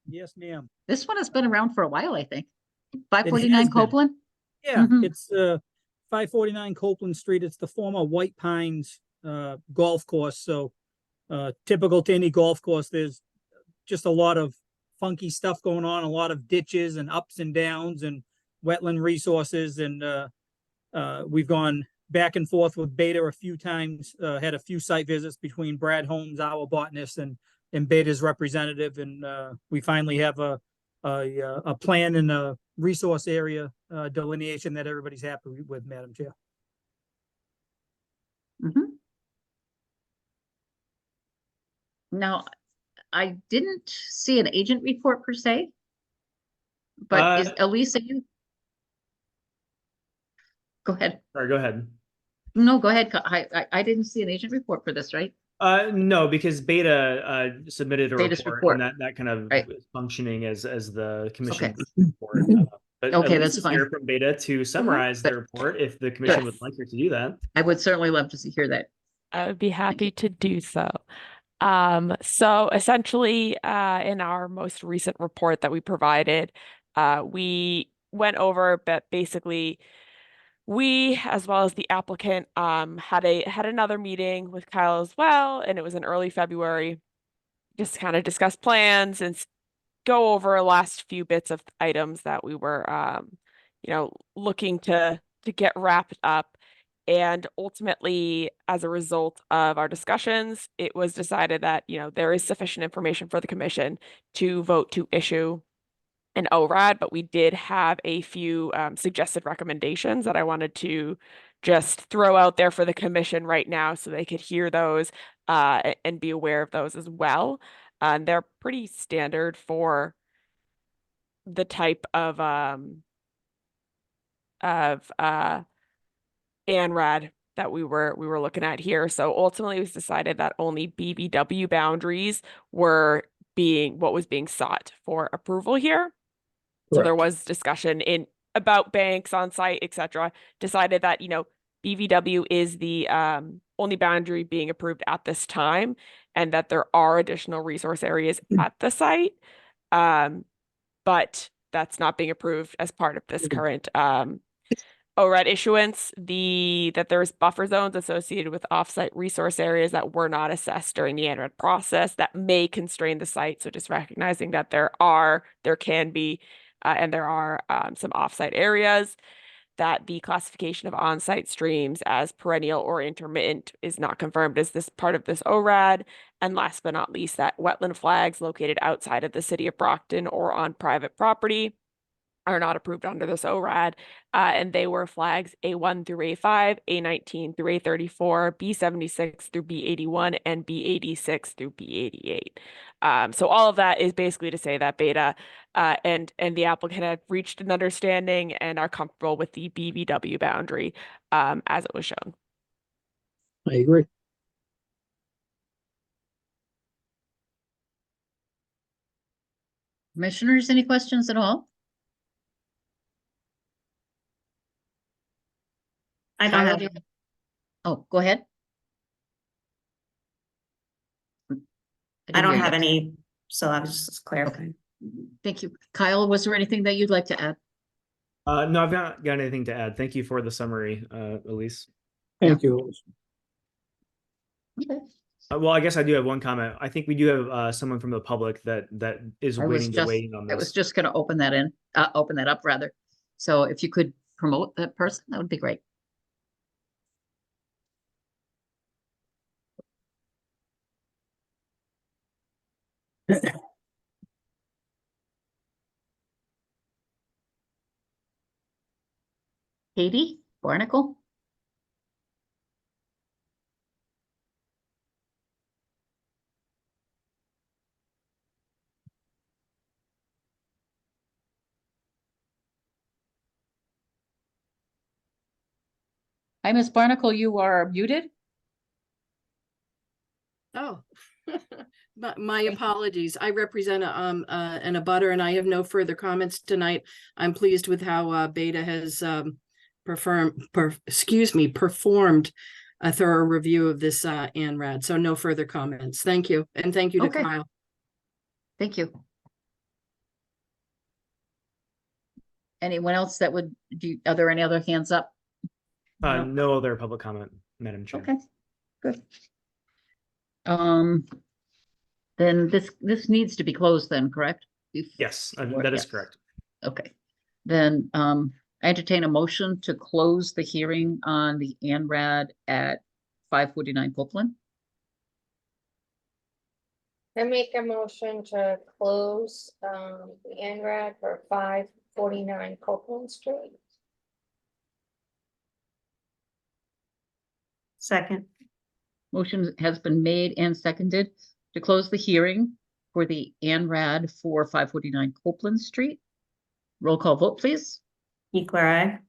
Yes, ma'am. This one has been around for a while, I think. has 549 been. Copeland? Yeah, Mhm. it's 549 Copeland Street. It's the former White Pines golf course. So typical to any golf course, there's just a lot of funky stuff going on, a lot of ditches and ups and downs and wetland resources. And we've gone back and forth with Beta a few times, had a few site visits between Brad Holmes, our botanist, and Beta's representative. And we finally have a plan and a resource area delineation that everybody's happy with, Madam Chair. Mhm. Now, I didn't see an agent report per se. But is Elisa, you? Go ahead. All right, go ahead. No, go ahead. I didn't see an agent report for this, right? No, because Beta submitted a Beta's report, report. and that kind of Right. is functioning as the commission Okay. report. But Okay, Elise that's is fine. here from Beta to summarize the Good. report if the commission would like her to do that. I would certainly love to hear that. I would be happy to do so. So essentially, in our most recent report that we provided, we went over, but basically, we, as well as the applicant, had another meeting with Kyle as well, and it was in early February, just to kind of discuss plans and go over the last few bits of items that we were, looking to get wrapped up. And ultimately, as a result of our discussions, it was decided that, there is sufficient information for the commission to vote to issue an ORAD, but we did have a few suggested recommendations that I wanted to just throw out there for the commission right now so they could hear those and be aware of those as well. They're pretty standard for the type of ANRAD that we were looking at here. So ultimately it was decided that only BBW boundaries were what was being sought for approval here. So there was discussion about banks on site, etc. Decided that, BVW is the only boundary being approved at this time, and that there are additional resource areas at the site. But that's not being approved as part of this current ORAD issuance. That there's buffer zones associated with offsite resource areas that were not assessed during the ANRAD process that may constrain the site. So just recognizing that there can be and there are some offsite areas, that the classification of on-site streams as perennial or intermittent is not confirmed as this part of this ORAD. And last but not least, that wetland flags located outside of the city of Brockton or on private property are not approved under this ORAD, and they were flags A1 through A5, A19 through A34, B76 through B81, and B86 through B88. So all of that is basically to say that Beta and the applicant have reached an understanding and are comfortable with the BBW boundary as it was shown. I agree. Commissioners, any questions at all? I don't Kyle, have, do you- Oh, go ahead. I didn't don't hear have you. any, so I was just clarifying. Thank you. Kyle, was there anything that you'd like to add? No, I've not got anything to add. Thank you for the summary, Elise. Thank you. Okay. Well, I guess I do have one comment. I think we do have someone from the public that is I was waiting to just, weigh in on I was this. just gonna open that up rather. So if you could promote that person, that would be great. Katie Barnacle? Hi, Miss Barnacle, you are muted. Oh, my apologies. I represent an abutter and I have no further comments tonight. I'm pleased with how Beta has performed a thorough review of this ANRAD. So no further comments. Thank you. And thank you to Okay. Kyle. Thank you. Anyone else that would are there any other hands up? No other public comment, Madam Chair. Okay, good. Then this needs to be closed then, correct? Yes, Before- that is yes. correct. Okay, then I entertain a motion to close the hearing on the ANRAD at 549 Copeland. I make a motion to close the NRAD for 549 Copeland Street. Second. Motion has been made and seconded to close the hearing for the ANRAD for 549 Copeland Street. Roll call vote, please. Equal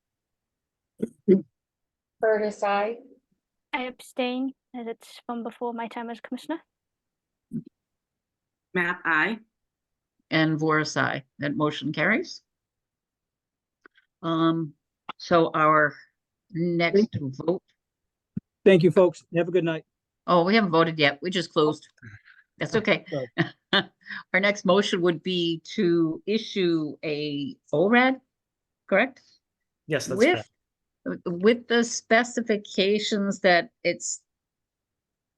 Curtis, I. I abstain as it's from before my time as commissioner. Map I. And Voris, aye. That motion carries. So our next vote. Thank you, folks. Have a good night. Oh, we haven't voted yet. We just closed. That's okay. Our next motion would be to issue a ORAD, correct? Yes, that's correct. With the specifications that it's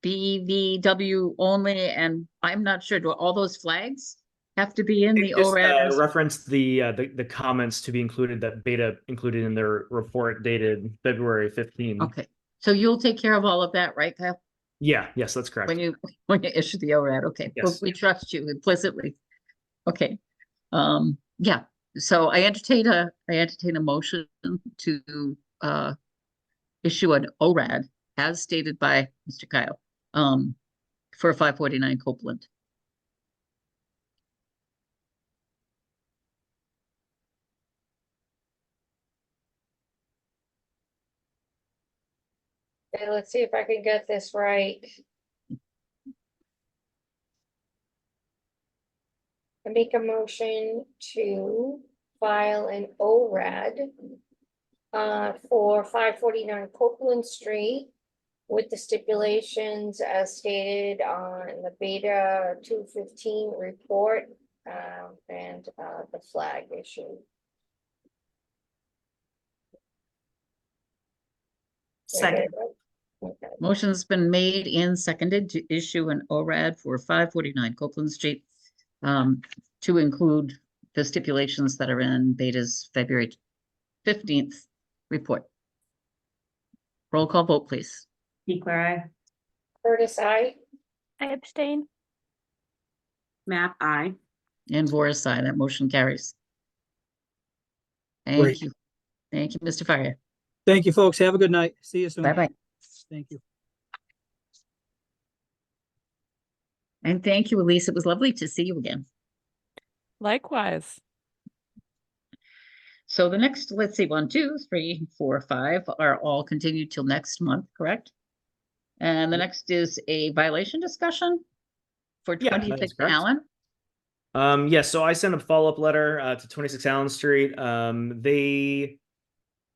BVW only, and I'm not sure, do all those flags have to be in the Just ORAD? reference the comments to be included that Beta included in their report dated February 15. Okay, so you'll take care of all of that, right, Kyle? Yeah, yes, that's correct. When you issue the ORAD, okay. Well, Yes. we trust you implicitly. Okay. Yeah, so I entertain a motion to issue an ORAD as stated by Mr. Kyle for 549 Copeland. Okay, let's see if I can get this right. I make a motion to file an ORAD for 549 Copeland Street with the stipulations as stated on the Beta 215 report and the flag issue. Second. Okay. Motion's been made and seconded to issue an ORAD for 549 Copeland Street to include the stipulations that are in Beta's February 15th report. Roll call vote, please. Equal Curtis, I. I abstain. Map I. And Voris, aye. That motion carries. Thank Great. you. Thank you, Mr. Faria. Thank you, folks. Have a good night. See you soon. Bye-bye. Thank you. And thank you, Elise. It was lovely to see you again. Likewise. So the next, let's see, 1, 2, 3, 4, 5 are all continued till next month, correct? And the next is a violation discussion for Yeah, that is 26 correct. Allen. Yes, so I sent a follow-up letter to 26 Allen Street.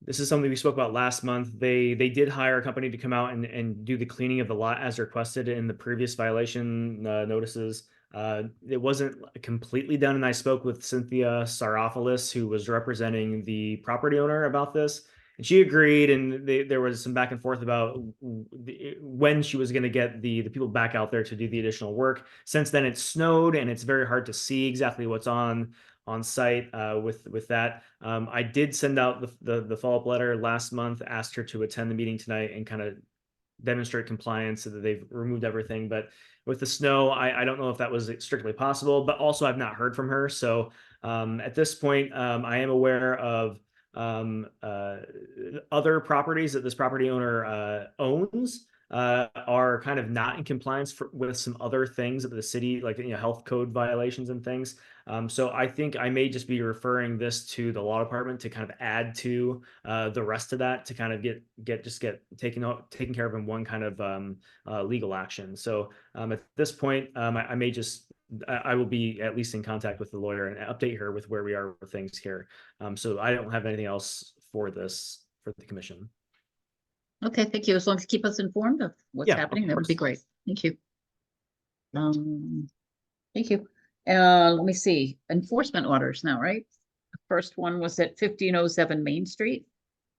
This is something we spoke about last month. They did hire a company to come out and do the cleaning of the lot as requested in the previous violation notices. It wasn't completely done, and I spoke with Cynthia Saropoulos, who was representing the property owner about this, and she agreed, and there was some back and forth about when she was going to get the people back out there to do the additional work. Since then, it snowed, and it's very hard to see exactly what's on site with that. I did send out the follow-up letter last month, asked her to attend the meeting tonight and kind of demonstrate compliance so that they've removed everything. But with the snow, I don't know if that was strictly possible, but also I've not heard from her. So at this point, I am aware of other properties that this property owner owns are kind of not in compliance with some other things of the city, like health code violations and things. So I think I may just be referring this to the law department to kind of add to the rest of that to kind of get taken care of in one kind of legal action. So at this point, I may just I will be at least in contact with the lawyer and update her with where we are with things here. So I don't have anything else for the commission. Okay, thank you. As long as you keep us informed of what's Yeah, of happening, that would be course. great. Thank you. Thank you. Let me see, enforcement orders now, right? The first one was at 1507 Main Street.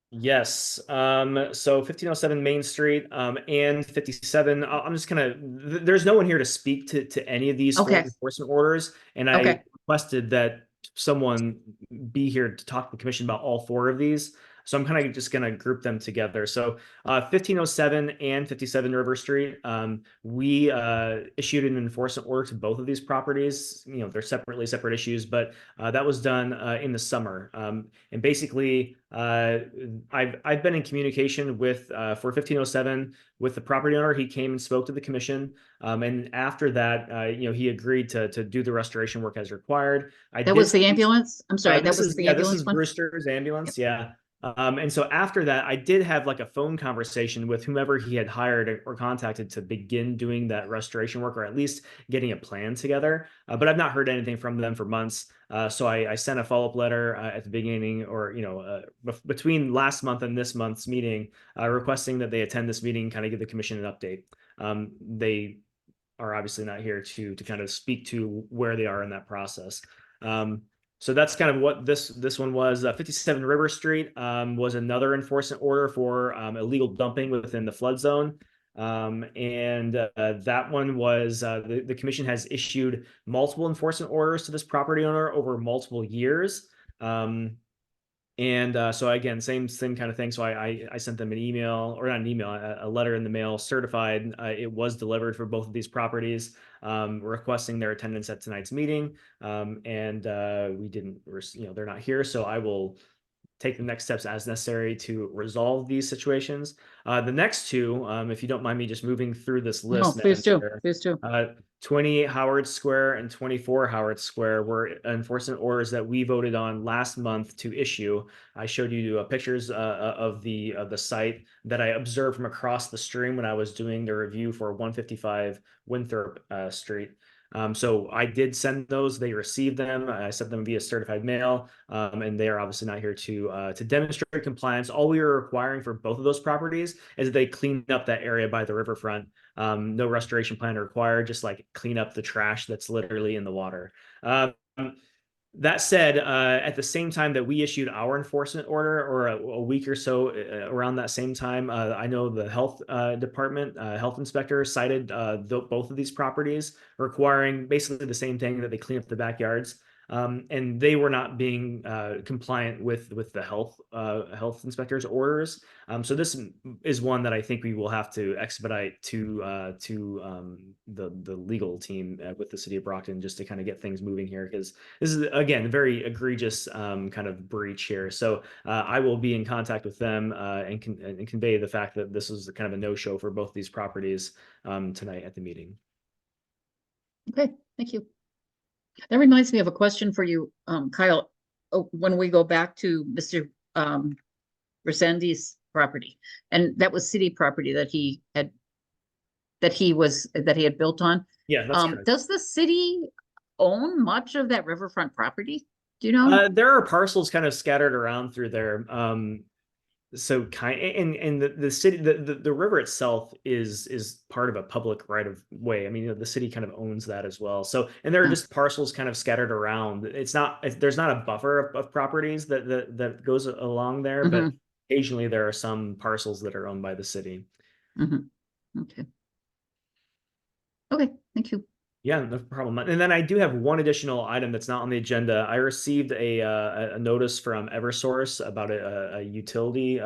Yes. So 1507 Main Street, and 57. I'm just there's no one here to speak to any of these four Okay. enforcement orders, and I Okay. requested that someone be here to talk to the commission about all four of these. So I'm kind of just going to group them together. So 1507 and 57 River Street, we issued an enforcement order to both of these properties. They're separate issues, but that was done in the summer. And basically, I've been in communication with for 1507 with the property owner. He came and spoke to the commission, and after that, he agreed to do the restoration work as required. That was the ambulance? I'm sorry, that This was is the ambulance one? Brewster's ambulance. Yeah. And so after that, I did have like a phone conversation with whomever he had hired or contacted to begin doing that restoration work, or at least getting a plan together. But I've not heard anything from them for months. So I sent a follow-up letter at the beginning, or between last month and this month's meeting, requesting that they attend this meeting, kind of give the commission an update. They are obviously not here to kind of speak to where they are in that process. So that's kind of what this one was. 57 River Street was another enforcement order for illegal dumping within the flood zone. And that one was the commission has issued multiple enforcement orders to this property owner over multiple years. And so again, same kind of thing. So I sent them an email, or not an email, a letter in the mail, certified. It was delivered for both of these properties, requesting their attendance at tonight's meeting. And we didn't, they're not here. So I will take the next steps as necessary to resolve these situations. The next two, if you don't mind me just moving through this list. No, please do, please do. 28 Howard Square and 24 Howard Square were enforcement orders that we voted on last month to issue. I showed you pictures of the site that I observed from across the stream when I was doing the review for 155 Winthrop Street. So I did send those. They received them. I sent them via certified mail, and they are obviously not here to demonstrate compliance. All we are requiring for both of those properties is that they clean up that area by the riverfront. No restoration plan required, just like clean up the trash that's literally in the water. That said, at the same time that we issued our enforcement order, or a week or so around that same time, I know the health department, health inspector cited both of these properties, requiring basically the same thing, that they clean up the backyards. And they were not being compliant with the health inspector's orders. So this is one that I think we will have to expedite to the legal team with the city of Brockton, just to kind of get things moving here, because this is again a very egregious kind of breach here. So I will be in contact with them and convey the fact that this is kind of a no-show for both these properties tonight at the meeting. Okay, thank you. That reminds me of a question for you, Kyle. Oh, when we go back to Mr. Resendi's property, and that was city property that he had built on. Yeah, that's correct. Does the city own much of that riverfront property? Do you know? There are parcels kind of scattered around through there. So the city, the river itself is part of a public right of way. I mean, the city kind of owns that as well. So, and there are just parcels kind of scattered around. There's not a buffer of properties that goes along there, but Occasionally, there are some parcels that are owned by the city. Mhm. Okay. Okay, thank you. Yeah, no problem. And then I do have one additional item that's not on the agenda. I received a notice from Eversource about a utility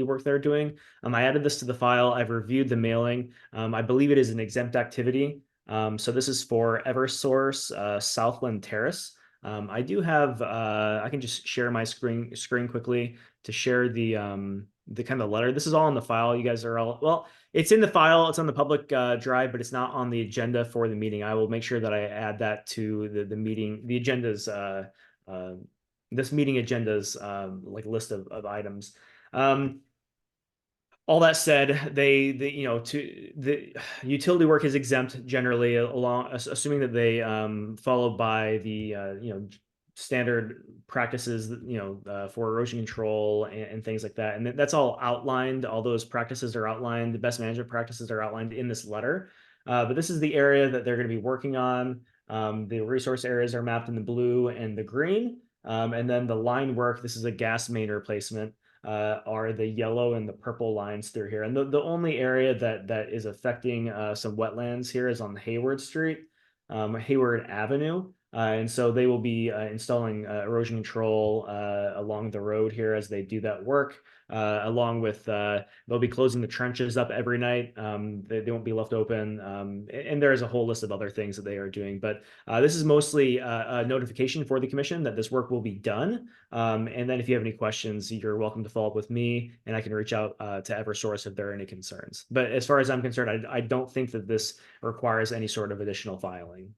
work they're doing. I added this to the file. I've reviewed the mailing. I believe it is an exempt activity. So this is for Eversource Southland Terrace. I do have. I can just share my screen quickly to share the kind of letter. This is all in the file. You guys are all well. It's in the file. It's on the public drive, but it's not on the agenda for the meeting. I will make sure that I add that to the meeting, the agendas, this meeting agendas, like list of items. All that said, the utility work is exempt generally along, assuming that they follow by the standard practices, for erosion control and things like that. And that's all outlined. All those practices are outlined. The best management practices are outlined in this letter. But this is the area that they're going to be working on. The resource areas are mapped in the blue and the green. And then the line work, this is a gas main replacement, are the yellow and the purple lines through here. And the only area that is affecting some wetlands here is on Hayward Street, Hayward Avenue. And so they will be installing erosion control along the road here as they do that work, along with they'll be closing the trenches up every night. They won't be left open. And there is a whole list of other things that they are doing. But this is mostly a notification for the commission that this work will be done. And then if you have any questions, you're welcome to follow up with me, and I can reach out to Eversource if there are any concerns. But as far as I'm concerned, I don't think that this requires any sort of additional filing.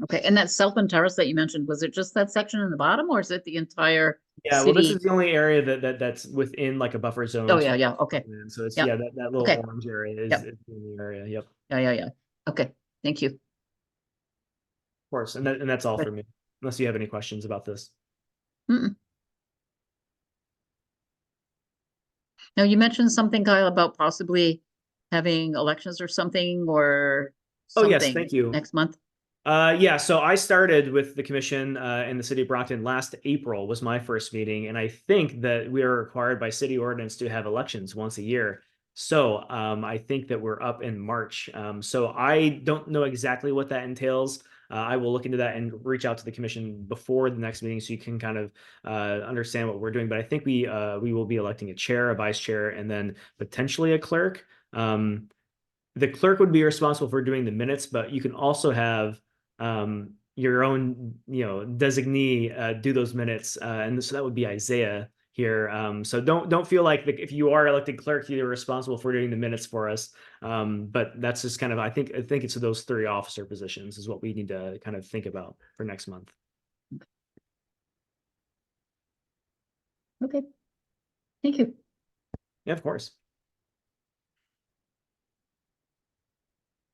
Okay, and that Southland Terrace that you mentioned, was it just that section in the bottom, or is it the entire Yeah, well, this city? is the only area that's within like a buffer zone. Oh, yeah, okay. And so it's Yeah. that little Okay. orange area is Yep. in the area. Yep. Yeah. Okay, thank you. Of course, and that's all Good. for me. Unless you have any questions about this. Mm-mm. Now, you mentioned something, Kyle, about possibly having elections or something, or Oh, yes, something thank you. next month. Yeah, so I started with the commission in the city of Brockton last April was my first meeting, and I think that we are required by city ordinance to have elections once a year. So I think that we're up in March. So I don't know exactly what that entails. I will look into that and reach out to the commission before the next meeting so you can kind of understand what we're doing. But I think we will be electing a chair, a vice chair, and then potentially a clerk. The clerk would be responsible for doing the minutes, but you can also have your own, designee do those minutes, and so that would be Isaiah here. So don't feel like if you are elected clerk, you're responsible for doing the minutes for us. But that's just kind of I think it's those three officer positions is what we need to kind of think about for next month. Okay, thank you. Yeah, of course.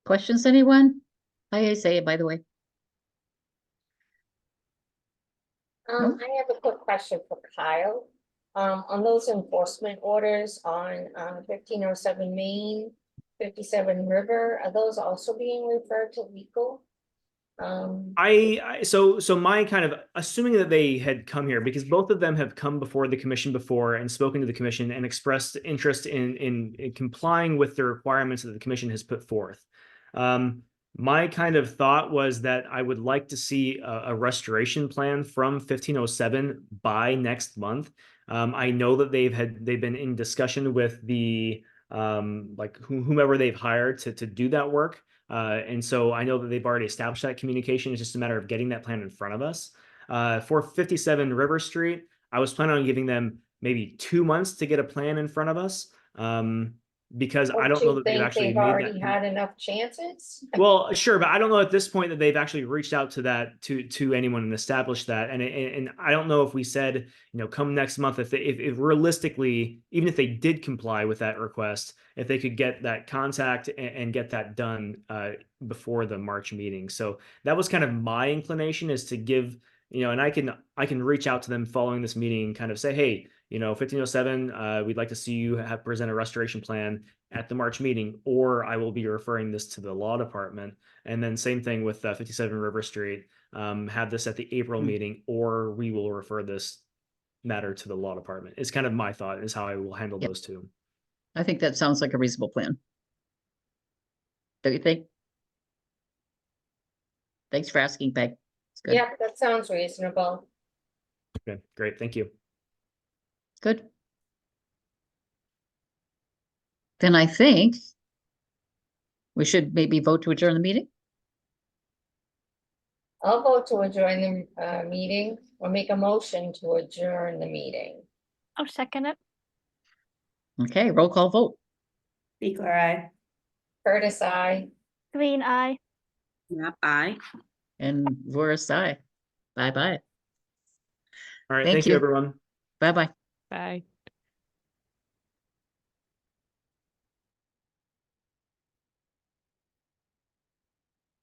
Questions, anyone? Hi, Isaiah, by the way. I have a quick question for Kyle. On those enforcement orders on 1507 Main, 57 River, are those also being referred to legal? So my kind of assuming that they had come here because both of them have come before the commission before and spoken to the commission and expressed interest in complying with the requirements that the commission has put forth. My kind of thought was that I would like to see a restoration plan from 1507 by next month. I know that they've been in discussion with the whomever they've hired to do that work. And so I know that they've already established that communication. It's just a matter of getting that plan in front of us. For 57 River Street, I was planning on giving them maybe 2 months to get a plan in front of us. Because I don't know that they've actually made already that. had enough chances? Well, sure, but I don't know at this point that they've actually reached out to that to anyone and established that. And I don't know if we said, come next month, if realistically, even if they did comply with that request, if they could get that contact and get that done before the March meeting. So that was kind of my inclination is to give, and I can reach out to them following this meeting and kind of say, hey, 1507, we'd like to see you present a restoration plan at the March meeting, or I will be referring this to the law department. And then same thing with 57 River Street, have this at the April meeting, or we will refer this matter to the law department. It's kind of my thought is how I will handle Yep. those two. I think that sounds like a reasonable plan. Don't you think? Thanks for asking, Peg. It's good. Yep, that sounds reasonable. Okay, great. Thank you. Good. Then I think we should maybe vote to adjourn the meeting. I'll vote to adjourn the meeting or make a motion to adjourn the meeting. I'll second it. Okay, roll call vote. Speaker, I. Curtis, I. Green eye. Yep, aye. And Voris, aye. Bye-bye. All right. Thank Thank you, you. everyone. Bye-bye. Bye.